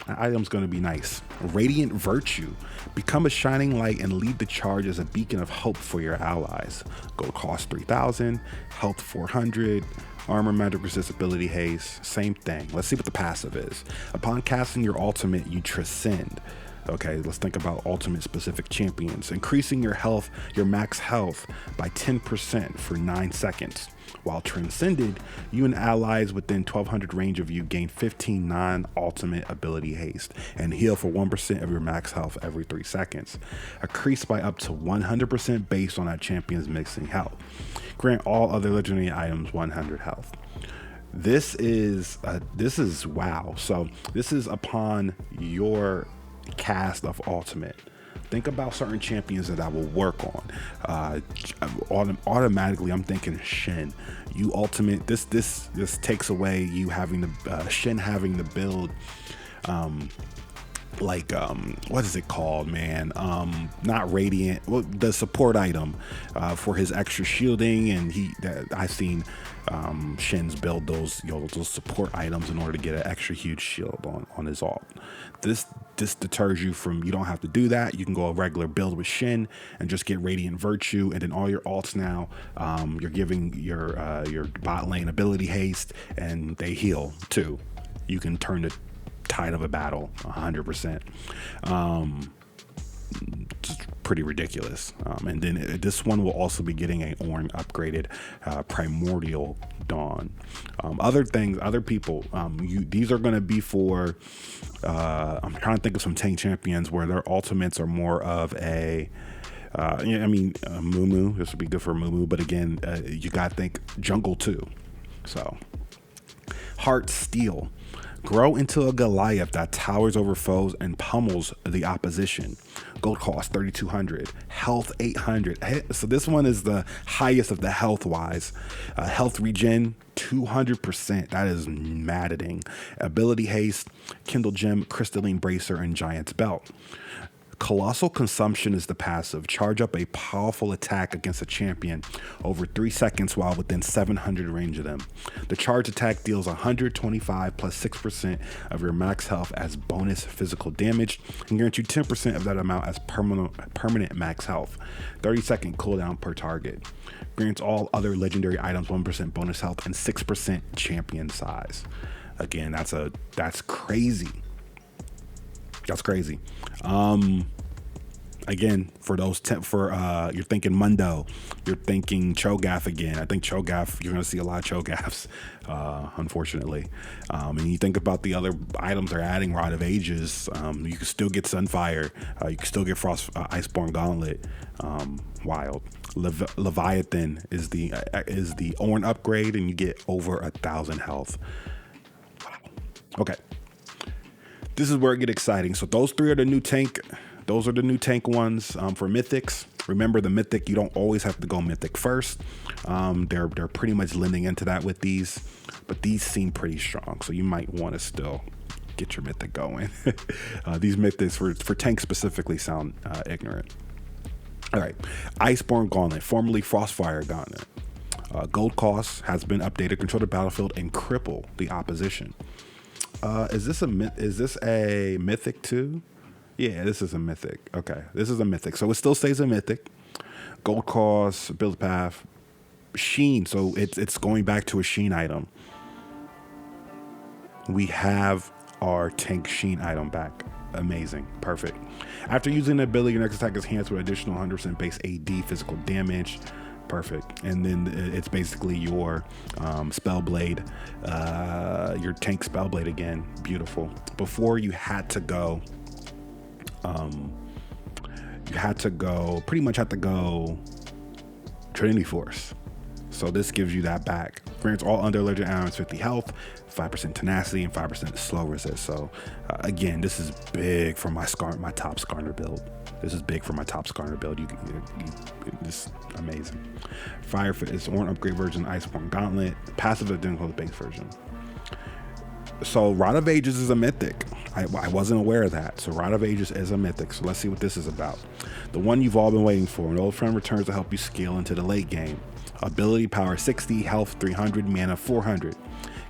Item's going to be nice. Radiant Virtue. Become a shining light and lead the charge as a beacon of hope for your allies. Gold cost 3,000, health 400, armor, magic resist, ability haste. Same thing. Let's see what the passive is. Upon casting your ultimate, you transcend. Okay, let's think about ultimate specific champions. Increasing your health, your max health by 10% for 9 seconds. While transcended, you and allies within 1200 range of you gain 15 non-ultimate ability haste and heal for 1% of your max health every 3 seconds. Increased by up to 100% based on that champion's mixing health. Grant all other legendary items 100 health. This is wow. So this is upon your cast of ultimate. Think about certain champions that I will work on. Automatically, I'm thinking Shen. You ultimate. This takes away you having the Shen having the build. What is it called, man? Not Radiant. Well, the support item for his extra shielding, and I've seen Shen's build those support items in order to get an extra huge shield on his ult. This deters you from, you don't have to do that. You can go a regular build with Shen and just get Radiant Virtue, and then all your ults now, you're giving your bot lane ability haste, and they heal too. You can turn the tide of a battle 100%. Just pretty ridiculous. And then this one will also be getting a Ornn upgraded Primordial Dawn. Other people, these are going to be for, I'm trying to think of some tank champions where their ultimates are more of a, Mumu. This would be good for Mumu, but again, you got to think jungle too. So, Heart Steel. Grow into a Goliath that towers over foes and pummels the opposition. Gold cost 3,200, health 800. So this one is the highest of the health wise. Health regen 200%. That is maddening. Ability haste, Kindle Gem, Crystalline Bracer, and Giant's Belt. Colossal Consumption is the passive. Charge up a powerful attack against a champion over 3 seconds while within 700 range of them. The charge attack deals 125 plus 6% of your max health as bonus physical damage and guarantees you 10% of that amount as permanent max health. 30-second cooldown per target. Grants all other legendary items 1% bonus health and 6% champion size. Again, that's crazy. That's crazy. Again, for those you're thinking Mundo, you're thinking Cho'Gath again. I think Cho'Gath, you're going to see a lot of Cho'Gaths, unfortunately. And you think about the other items they're adding, Rod of Ages. You can still get Sunfire. You can still get Iceborne Gauntlet. Wild. Leviathan is the Ornn upgrade, and you get over 1,000 health. Wow. Okay. This is where it gets exciting. So those three are the new tank. Those are the new tank ones for mythics. Remember, the mythic, you don't always have to go mythic first. They're pretty much lending into that with these, but these seem pretty strong. So you might want to still get your mythic going. These mythics for tanks specifically sound ignorant. All right, Iceborne Gauntlet, formerly Frostfire Gauntlet. Gold cost has been updated. Control the battlefield and cripple the opposition. Is this a mythic too? Yeah, this is a mythic. Okay, this is a mythic. So it still stays a mythic. Gold cost, build path, sheen. So it's going back to a sheen item. We have our Tank Sheen item back. Amazing. Perfect. After using the ability, your next attack is enhanced with additional 100% base AD physical damage. Perfect. And then it's basically your spell blade, your tank spell blade again. Beautiful. Before you had to go pretty much Trinity Force. So this gives you that back. Grants all under legend items 50 health, 5% tenacity, and 5% slow resist. So again, this is big for my top Skarner build. This is big for my top Skarner build. This is amazing. Fire Fit is Orange upgrade version, Iceborne Gauntlet. Passive identical to the base version. So Rod of Ages is a mythic. I wasn't aware of that. So Rod of Ages is a mythic. So let's see what this is about. The one you've all been waiting for. An old friend returns to help you scale into the late game. Ability power 60, health 300, mana 400.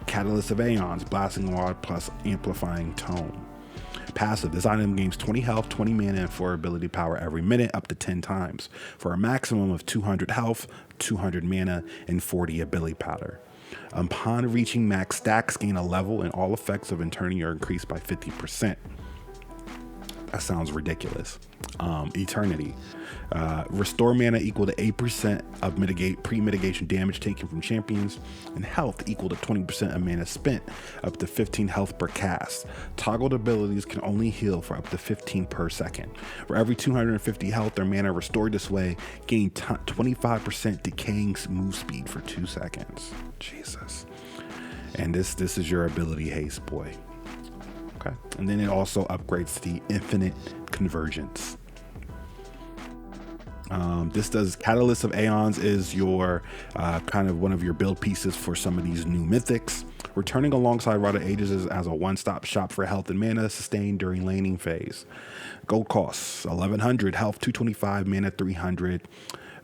Catalyst of Aeons, blasting rod plus amplifying tone. Passive, this item gains 20 health, 20 mana, and 4 ability power every minute up to 10 times for a maximum of 200 health, 200 mana, and 40 ability power. Upon reaching max stacks, gain a level, and all effects of Eternity are increased by 50%. That sounds ridiculous. Eternity. Restore mana equal to 8% of pre-mitigation damage taken from champions, and health equal to 20% of mana spent, up to 15 health per cast. Toggled abilities can only heal for up to 15 per second. For every 250 health or mana restored this way, gain 25% decaying move speed for 2 seconds. Jesus. And this is your ability haste, boy. Okay. And then it also upgrades the infinite convergence. This does Catalyst of Aeons is your kind of one of your build pieces for some of these new mythics. Returning alongside Rod of Ages as a one-stop shop for health and mana sustained during laning phase. Gold costs 1100, health 225, mana 300.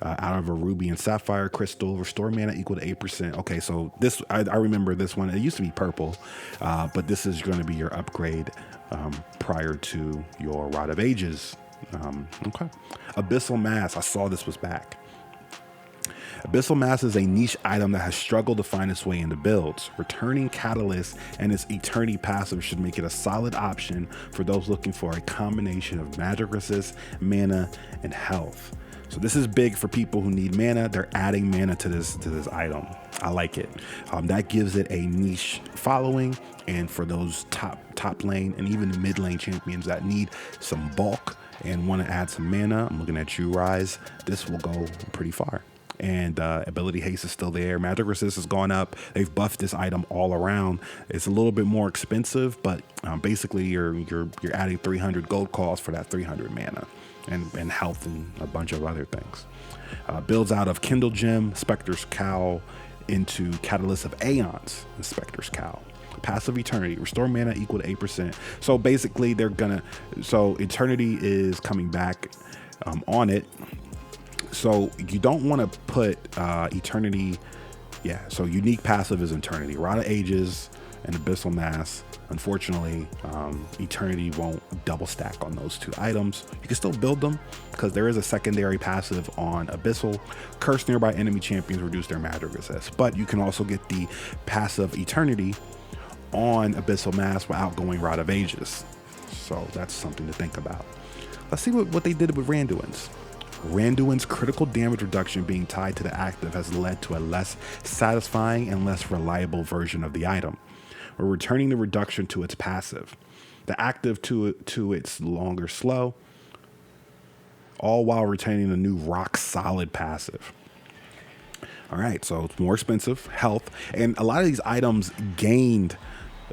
Out of a ruby and sapphire crystal. Restore mana equal to 8%. Okay, so this I remember this one. It used to be purple, but this is going to be your upgrade prior to your Rod of Ages. Okay. Abyssal Mass. I saw this was back. Abyssal Mass is a niche item that has struggled to find its way into builds. Returning Catalyst and its Eternity passive should make it a solid option for those looking for a combination of magic resist, mana, and health. So this is big for people who need mana. They're adding mana to this item. I like it. That gives it a niche following, and for those top lane and even mid lane champions that need some bulk and want to add some mana, I'm looking at you, Rise. This will go pretty far. And ability haste is still there. Magic resist has gone up. They've buffed this item all around. It's a little bit more expensive, but basically you're adding 300 gold cost for that 300 mana. And health and a bunch of other things. Builds out of Kindle Gem, Spectre's Cowl, into Catalyst of Aeons and Spectre's Cowl. Passive Eternity, restore mana equal to 8%. So basically so Eternity is coming back on it. So you don't want to put Eternity, so unique passive is Eternity. Rod of Ages and Abyssal Mass. Unfortunately, Eternity won't double stack on those two items. You can still build them because there is a secondary passive on Abyssal. Curse nearby enemy champions, reduce their magic resist. But you can also get the passive Eternity on Abyssal Mass without going Rod of Ages. So that's something to think about. Let's see what they did with Randuin's. Randuin's critical damage reduction being tied to the active has led to a less satisfying and less reliable version of the item. We're returning the reduction to its passive, the active to its longer slow, all while retaining the new rock solid passive. All right, so it's more expensive, health, and a lot of these items it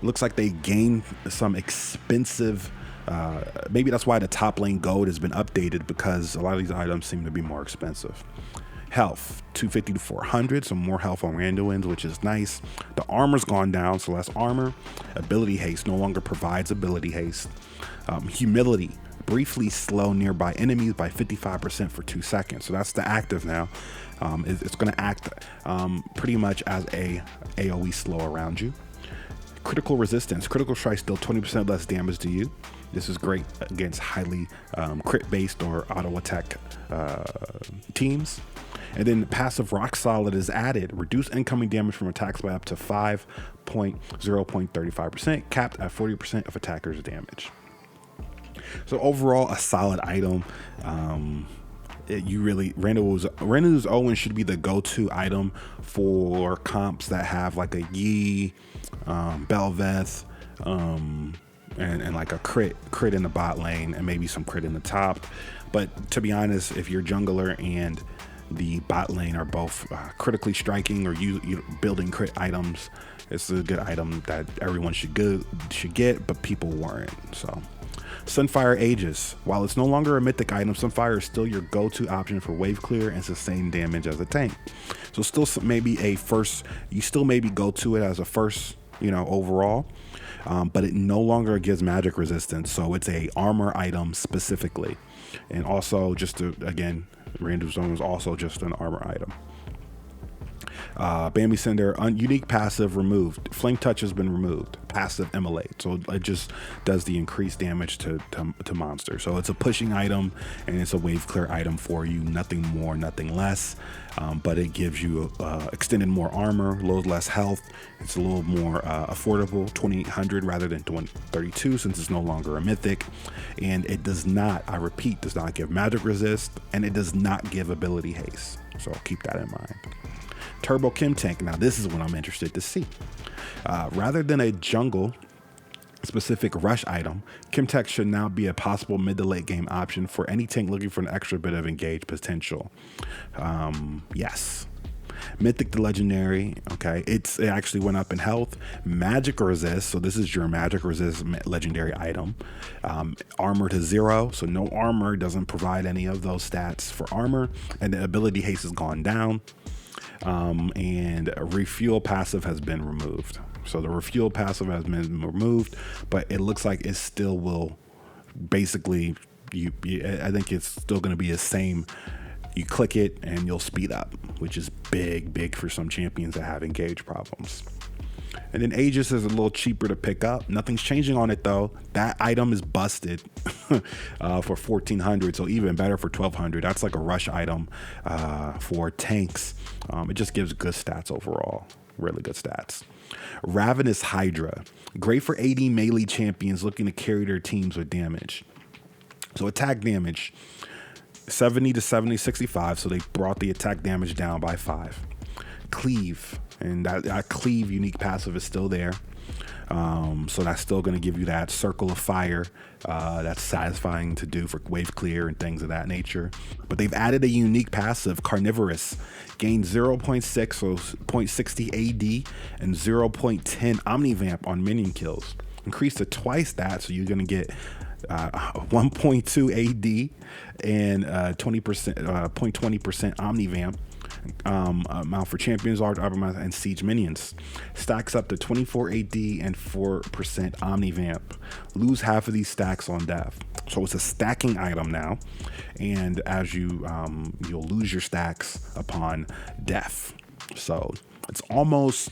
looks like they gained some expensive, maybe that's why the top lane gold has been updated, because a lot of these items seem to be more expensive. Health 250 to 400, some more health on Randuin's, which is nice. The armor's gone down, so less armor. Ability haste no longer provides ability haste. Humility, briefly slow nearby enemies by 55% for 2 seconds. So that's the active now. It's going to act pretty much as a AoE slow around you. Critical resistance, critical strike deal 20% less damage to you. This is great against highly crit based or auto attack teams. And then passive Rock Solid is added. Reduce incoming damage from attacks by up to 0.35%, capped at 40% of attackers' damage. So overall, a solid item. Randu's Owen should be the go-to item for comps that have like a Yi, Bel'Veth, and like a crit in the bot lane and maybe some crit in the top. But to be honest, if your jungler and the bot lane are both critically striking or you building crit items, it's a good item that everyone should get, but people weren't. So Sunfire Aegis. While it's no longer a mythic item, Sunfire is still your go-to option for wave clear and sustain damage as a tank. So still maybe a first, you still maybe go to it as a first, overall, but it no longer gives magic resistance. So it's a armor item specifically. And also just to, again, Randu Zone is also just an armor item. Bambi Cinder, unique passive removed. Flame Touch has been removed. Passive Immolate, so it just does the increased damage to monsters. So it's a pushing item and it's a wave clear item for you. Nothing more, nothing less. But it gives you extended more armor, a little less health. It's a little more affordable, 2800 rather than 32, since it's no longer a mythic. And it does not, I repeat, does not give magic resist, and it does not give ability haste. So keep that in mind. Turbo Chem Tank. Now this is what I'm interested to see. Rather than a jungle specific rush item, Chem Tank should now be a possible mid to late game option for any tank looking for an extra bit of engaged potential. Yes. Mythic to legendary. Okay, it actually went up in health. Magic resist, so this is your magic resist legendary item. Armor to 0, so no armor, doesn't provide any of those stats for armor, and the ability haste has gone down. And refuel passive has been removed. So the refuel passive has been removed, but it looks like it still will basically, I think it's still going to be the same. You click it and you'll speed up, which is big for some champions that have engage problems. And then Aegis is a little cheaper to pick up. Nothing's changing on it though. That item is busted for 1400, so even better for 1200. That's like a rush item for tanks. It just gives good stats overall, really good stats. Ravenous Hydra, great for AD melee champions looking to carry their teams with damage. So attack damage, 70 to 70, 65. So they brought the attack damage down by 5. Cleave. And that cleave unique passive is still there. So that's still going to give you that circle of fire that's satisfying to do for wave clear and things of that nature. But they've added a unique passive, Carnivorous. Gain 0.6, so 0.60 AD and 0.10 Omnivamp on minion kills. Increase to twice that, so you're going to get 1.2 AD and 0.20% Omnivamp. Amount for champions, large armor, and siege minions. Stacks up to 24 AD and 4% Omnivamp. Lose half of these stacks on death. So it's a stacking item now, and as you'll lose your stacks upon death. So it's almost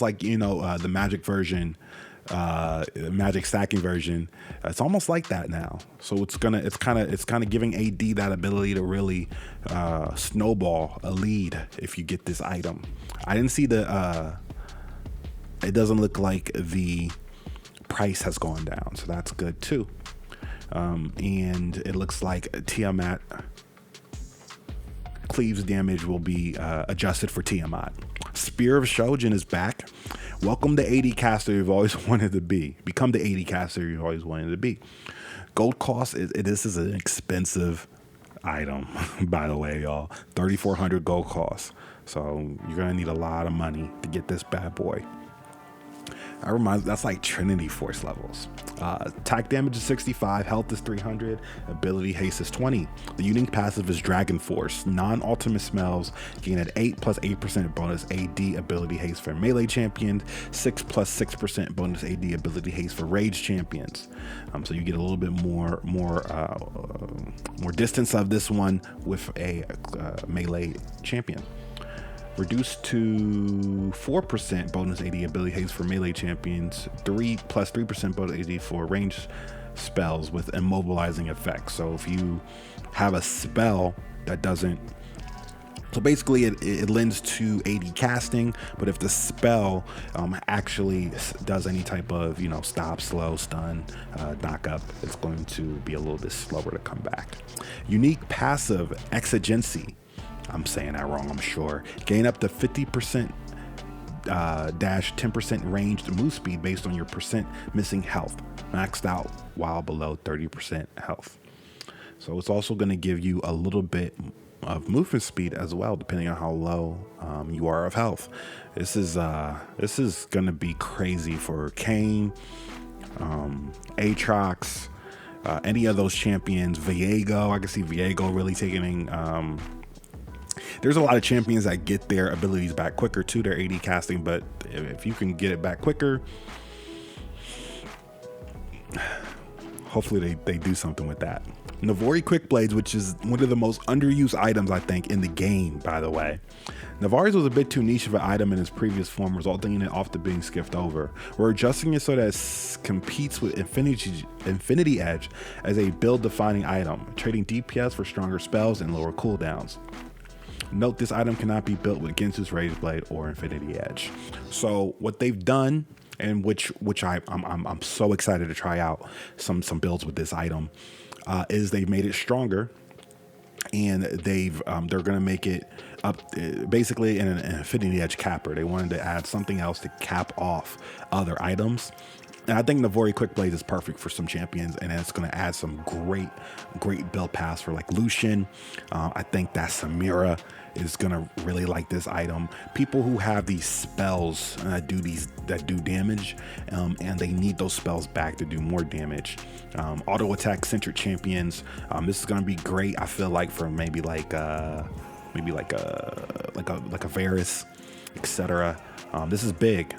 like the magic version. Magic stacking version, it's almost like that now. So it's kind of giving AD that ability to really snowball a lead if you get this item. I didn't see it doesn't look like the price has gone down, so that's good too. And it looks like Tiamat Cleave's damage will be adjusted for Tiamat. Spear of Shojin is back. Welcome the AD caster you've always wanted to be. Become the AD caster you've always wanted to be. Gold cost, this is an expensive item, by the way, y'all. 3,400 gold cost. So you're going to need a lot of money to get this bad boy. That's like Trinity Force levels. Attack damage is 65, health is 300, ability haste is 20. The unique passive is Dragon Force. Non-ultimate smells gain an 8 plus 8% bonus AD ability haste for melee champions, 6 plus 6% bonus AD ability haste for rage champions. So you get a little bit more distance of this one with a melee champion. Reduced to 4% bonus AD ability haste for melee champions, 3% bonus AD for ranged spells with immobilizing effects. So if you have a spell that doesn't, so basically it lends to AD casting, but if the spell actually does any type of, stop, slow, stun, knock up, it's going to be a little bit slower to come back. Unique passive exigency. I'm saying that wrong, I'm sure. Gain up to 50% dash 10% ranged move speed based on your percent missing health, maxed out while below 30% health. So it's also going to give you a little bit of movement speed as well, depending on how low you are of health. This is going to be crazy for Kane, Aatrox, any of those champions. Viego, I can see Viego really taking. There's a lot of champions that get their abilities back quicker to their AD casting, but if you can get it back quicker, hopefully they do something with that. Navori Quick Blades, which is one of the most underused items, I think, in the game, by the way. Navari's was a bit too niche of an item in its previous form, resulting in it often being skipped over. We're adjusting it so that it competes with Infinity Edge as a build-defining item, trading DPS for stronger spells and lower cooldowns. Note this item cannot be built with Ginsu's Razor Blade or Infinity Edge. So what they've done, and which I'm so excited to try out some builds with this item, is they've made it stronger, and they're gonna make it up basically in an Infinity Edge capper. They wanted to add something else to cap off other items. And I think Navori Quick Blade is perfect for some champions, and it's going to add some great build paths for like Lucian. I think that Samira is going to really like this item. People who have these spells that do damage, and they need those spells back to do more damage. Auto attack centered champions. This is going to be great. I feel like for maybe like a Varus, etc. This is big.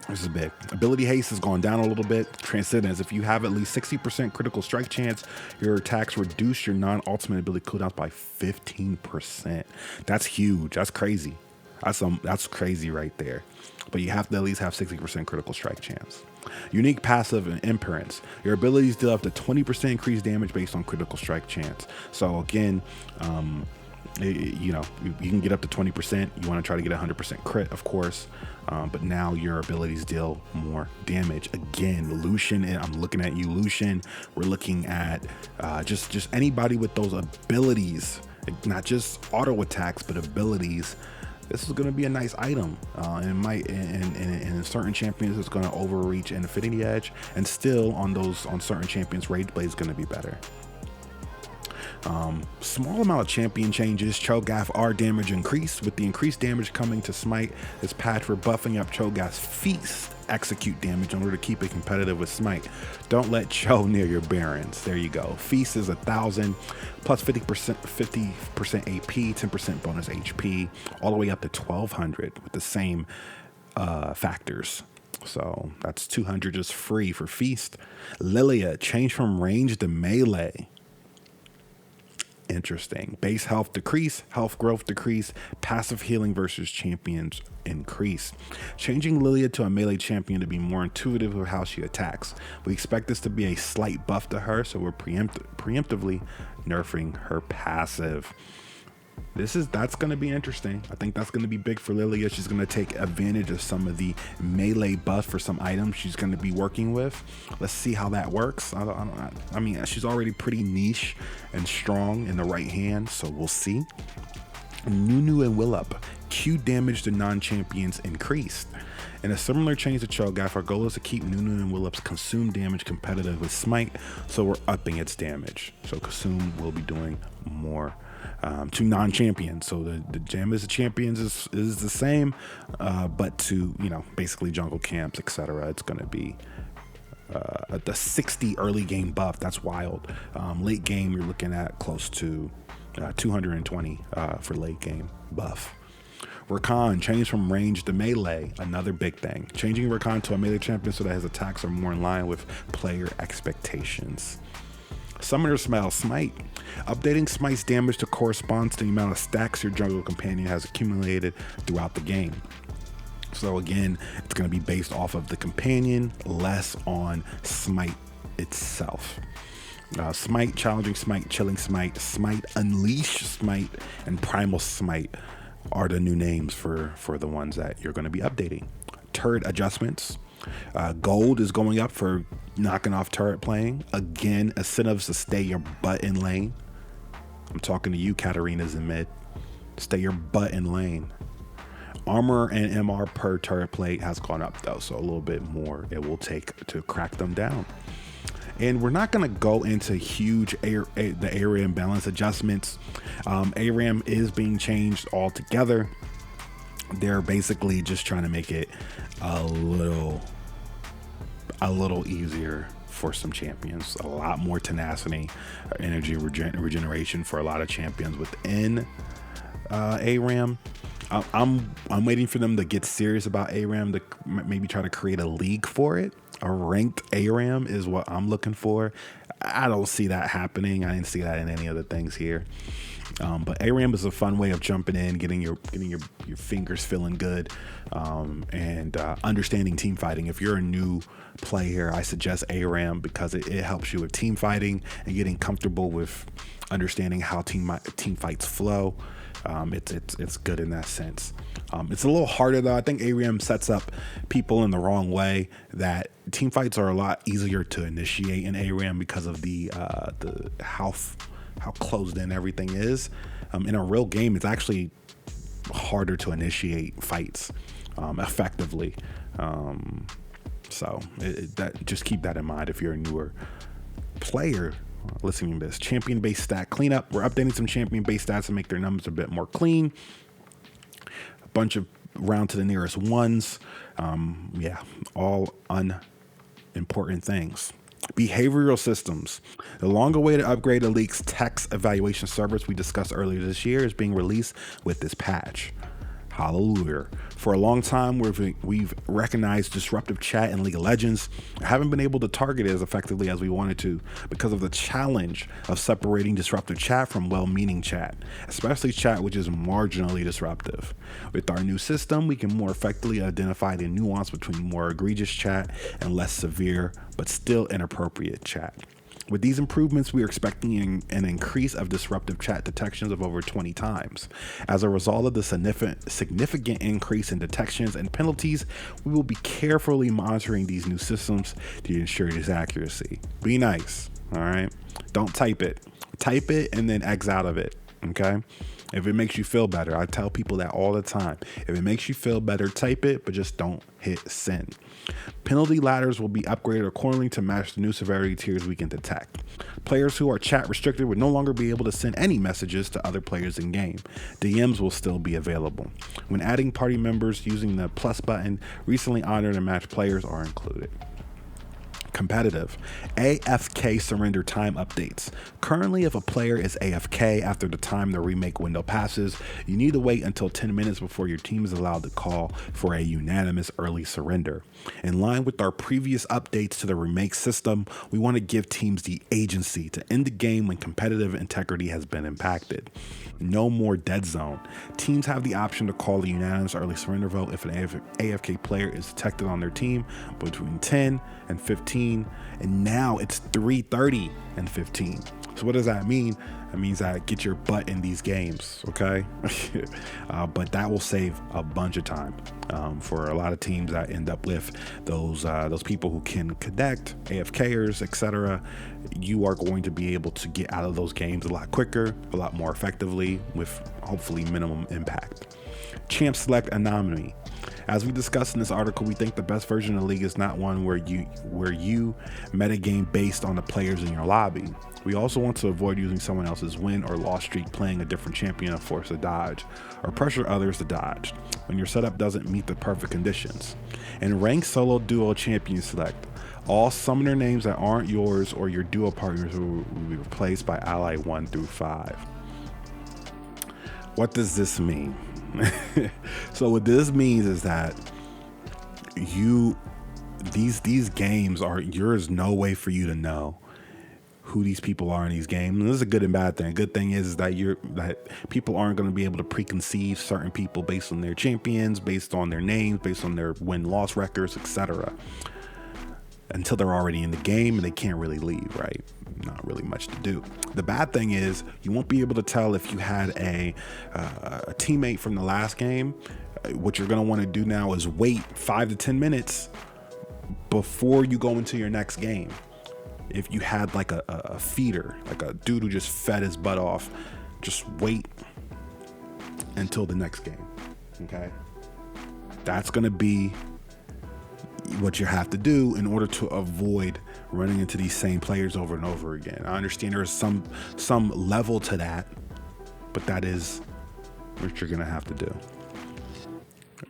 This is big. Ability haste has gone down a little bit. Transcendence. If you have at least 60% critical strike chance, your attacks reduce your non-ultimate ability cooldowns by 15%. That's huge. That's crazy. That's crazy right there. But you have to at least have 60% critical strike chance. Unique passive and imperance. Your abilities deal up to 20% increased damage based on critical strike chance. So again, you can get up to 20%. You want to try to get 100% crit, of course, but now your abilities deal more damage. Again, Lucian, and I'm looking at you, Lucian. We're looking at just anybody with those abilities, not just auto attacks, but abilities. This is going to be a nice item, and it might, in certain champions, it's going to overreach Infinity Edge, and still on certain champions, Rage Blade is going to be better. Small amount of champion changes. Cho'Gath R damage increased, with the increased damage coming to Smite. This patch for buffing up Cho'Gath's Feast execute damage in order to keep it competitive with Smite. Don't let Cho near your barons. There you go. Feast is 1,000 plus 50% AP, 10% bonus HP, all the way up to 1,200 with the same factors. So that's 200 just free for Feast. Lilia, change from range to melee. Interesting. Base health decrease, health growth decrease, passive healing versus champions increase. Changing Lilia to a melee champion to be more intuitive with how she attacks. We expect this to be a slight buff to her, so we're preemptively nerfing her passive. That's going to be interesting. I think that's going to be big for Lilia. She's going to take advantage of some of the melee buff for some items she's going to be working with. Let's see how that works. I mean, she's already pretty niche and strong in the right hand, so we'll see. Nunu and Willup. Q damage to non-champions increased. In a similar change to Cho'Gath, our goal is to keep Nunu and Willup's consume damage competitive with Smite, so we're upping its damage. So consume will be doing more to non-champions. So the damage to champions is the same, but to, basically jungle camps, etc. It's going to be the 60 early game buff. That's wild. Late game, you're looking at close to 220 for late game buff. Rakan, change from range to melee, another big thing. Changing Rakan to a melee champion so that his attacks are more in line with player expectations. Summoner Smite. Updating Smite's damage to correspond to the amount of stacks your jungle companion has accumulated throughout the game. So again, it's going to be based off of the companion, less on Smite itself. Smite, Challenging Smite, Chilling Smite, Smite, Unleash Smite, and Primal Smite are the new names for the ones that you're going to be updating. Turret adjustments. Gold is going up for knocking off turret playing. Again, incentives to stay your butt in lane. I'm talking to you, Katarinas in mid. Stay your butt in lane. Armor and MR per turret plate has gone up though, so a little bit more it will take to crack them down. And we're not going to go into huge the area imbalance adjustments. ARAM is being changed altogether. They're basically just trying to make it a little easier for some champions. A lot more tenacity, energy regeneration for a lot of champions within ARAM. I'm waiting for them to get serious about ARAM, to maybe try to create a league for it. A ranked ARAM is what I'm looking for. I don't see that happening. I didn't see that in any other things here. But ARAM is a fun way of jumping in, getting your fingers feeling good, and understanding team fighting. If you're a new player, I suggest ARAM because it helps you with team fighting and getting comfortable with understanding how team fights flow. It's good in that sense. It's a little harder though. I think ARAM sets up people in the wrong way, that team fights are a lot easier to initiate in ARAM because of the how closed in everything is. In a real game, it's actually harder to initiate fights effectively. So just keep that in mind if you're a newer player listening to this. Champion based stat cleanup. We're updating some champion based stats to make their numbers a bit more clean. A bunch of round to the nearest ones. All unimportant things. Behavioral systems. The longer way to upgrade the league's text evaluation service we discussed earlier this year is being released with this patch. Hallelujah. For a long time, we've recognized disruptive chat in League of Legends. I haven't been able to target it as effectively as we wanted to because of the challenge of separating disruptive chat from well-meaning chat, especially chat which is marginally disruptive. With our new system, we can more effectively identify the nuance between more egregious chat and less severe but still inappropriate chat. With these improvements, we are expecting an increase of disruptive chat detections of over 20 times. As a result of the significant increase in detections and penalties, we will be carefully monitoring these new systems to ensure its accuracy. Be nice, all right? Don't type it. Type it and then X out of it, okay? If it makes you feel better, I tell people that all the time. If it makes you feel better, type it, but just don't hit send. Penalty ladders will be upgraded accordingly to match the new severity tiers we can detect. Players who are chat restricted would no longer be able to send any messages to other players in game. DMs will still be available. When adding party members using the plus button, recently honored and matched players are included. Competitive. AFK surrender time updates. Currently, if a player is AFK after the time the remake window passes, you need to wait until 10 minutes before your team is allowed to call for a unanimous early surrender. In line with our previous updates to the remake system, we want to give teams the agency to end the game when competitive integrity has been impacted. No more dead zone. Teams have the option to call a unanimous early surrender vote if an AFK player is detected on their team between 10 and 15, and now it's 3:30 and 15. So what does that mean? It means that get your butt in these games, okay? But that will save a bunch of time for a lot of teams that end up with those people who can connect, AFKers, etc. You are going to be able to get out of those games a lot quicker, a lot more effectively, with hopefully minimum impact. Champ select anomaly. As we discussed in this article, we think the best version of the league is not one where you metagame based on the players in your lobby. We also want to avoid using someone else's win or loss streak playing a different champion to force a dodge, or pressure others to dodge, when your setup doesn't meet the perfect conditions. And ranked solo duo champion select. All summoner names that aren't yours or your duo partners will be replaced by ally 1 through 5. What does this mean? So what this means is that these games are, there is no way for you to know who these people are in these games. And this is a good and bad thing. A good thing is that people aren't going to be able to preconceive certain people based on their champions, based on their names, based on their win-loss records, etc. until they're already in the game and they can't really leave, right? Not really much to do. The bad thing is you won't be able to tell if you had a teammate from the last game. What you're going to want to do now is wait 5 to 10 minutes before you go into your next game. If you had like a feeder, like a dude who just fed his butt off, just wait until the next game. Okay, that's going to be what you have to do in order to avoid running into these same players over and over again. I understand there is some level to that, but that is what you're going to have to do.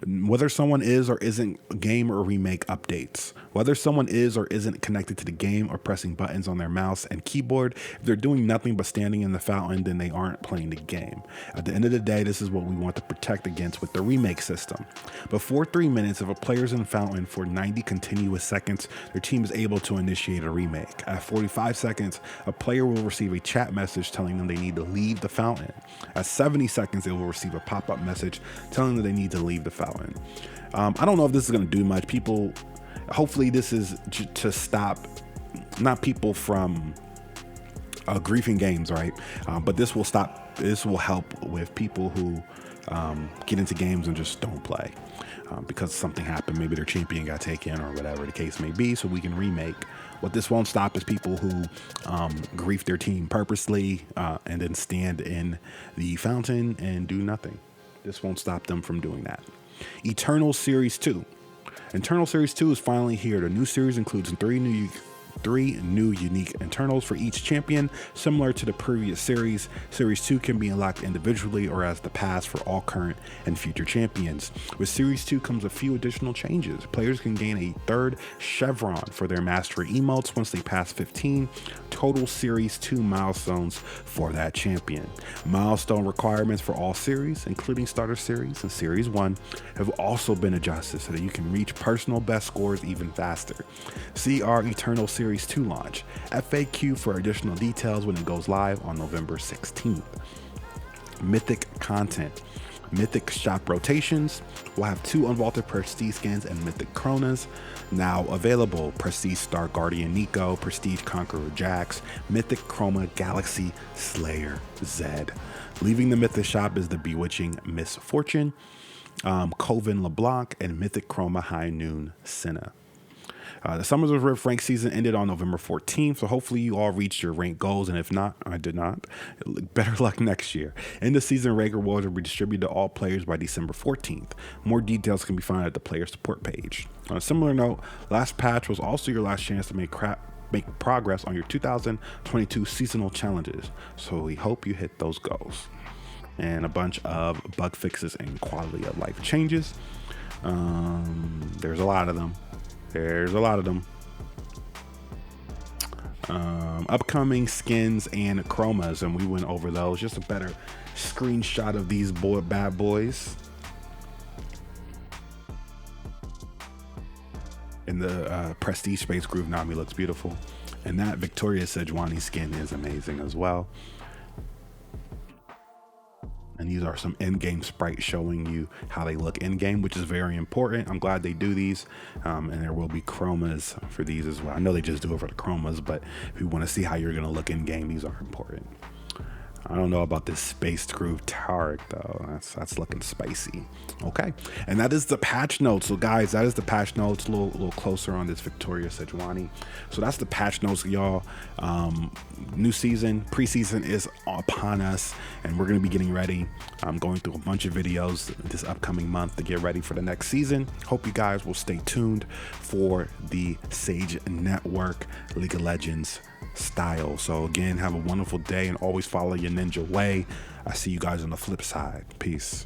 Whether someone is or isn't game or remake updates, whether someone is or isn't connected to the game or pressing buttons on their mouse and keyboard, if they're doing nothing but standing in the fountain, then they aren't playing the game. At the end of the day, this is what we want to protect against with the remake system. Before 3 minutes, if a player's in the fountain for 90 continuous seconds, their team is able to initiate a remake. At 45 seconds, a player will receive a chat message telling them they need to leave the fountain. At 70 seconds, they will receive a pop-up message telling them they need to leave the fountain. I don't know if this is going to do much. Hopefully this is to stop not people from griefing games, right? But this will help with people who get into games and just don't play because something happened. Maybe their champion got taken or whatever the case may be, so we can remake. What this won't stop is people who grief their team purposely and then stand in the fountain and do nothing. This won't stop them from doing that. Eternal Series 2. Eternal Series 2 is finally here. The new series includes three new unique Eternals for each champion, similar to the previous series. Series 2 can be unlocked individually or as the pass for all current and future champions. With Series 2 comes a few additional changes. Players can gain a third chevron for their mastery emotes once they pass 15 total Series 2 milestones for that champion. Milestone requirements for all series, including Starter Series and Series 1, have also been adjusted so that you can reach personal best scores even faster. See our Eternal Series 2 launch. FAQ for additional details when it goes live on November 16th. Mythic content. Mythic shop rotations will have 2 unvaulted Prestige skins and Mythic Kronas now available. Prestige Star Guardian Nico, Prestige Conqueror Jax, Mythic Chroma Galaxy Slayer Zed. Leaving the Mythic shop is the Bewitching Miss Fortune, Coven LeBlanc, and Mythic Chroma High Noon Senna. The Summers of Rift rank season ended on November 14th, so hopefully you all reached your rank goals, and if not, I did not. Better luck next year. End of season rank rewards will be distributed to all players by December 14th. More details can be found at the player support page. On a similar note, last patch was also your last chance to make progress on your 2022 seasonal challenges, so we hope you hit those goals. And a bunch of bug fixes and quality of life changes. There's a lot of them. Upcoming skins and chromas, and we went over those. Just a better screenshot of these bad boys. In the Prestige Space Groove, Nami looks beautiful, and that Victoria Sejuani skin is amazing as well. And these are some in-game sprites showing you how they look in-game, which is very important. I'm glad they do these. And there will be chromas for these as well. I know they just do it for the chromas, but if you want to see how you're going to look in-game, these are important. I don't know about this Space Groove Tarek though. That's looking spicy. Okay, and that is the patch notes. So guys, that is the patch notes. A little closer on this Victoria Sejuani. So that's the patch notes, y'all. New season, preseason is upon us, and we're gonna be getting ready. I'm going through a bunch of videos this upcoming month to get ready for the next season. Hope you guys will stay tuned for the Sage Network League of Legends style. So again, have a wonderful day and always follow your ninja way. I see you guys on the flip side. Peace.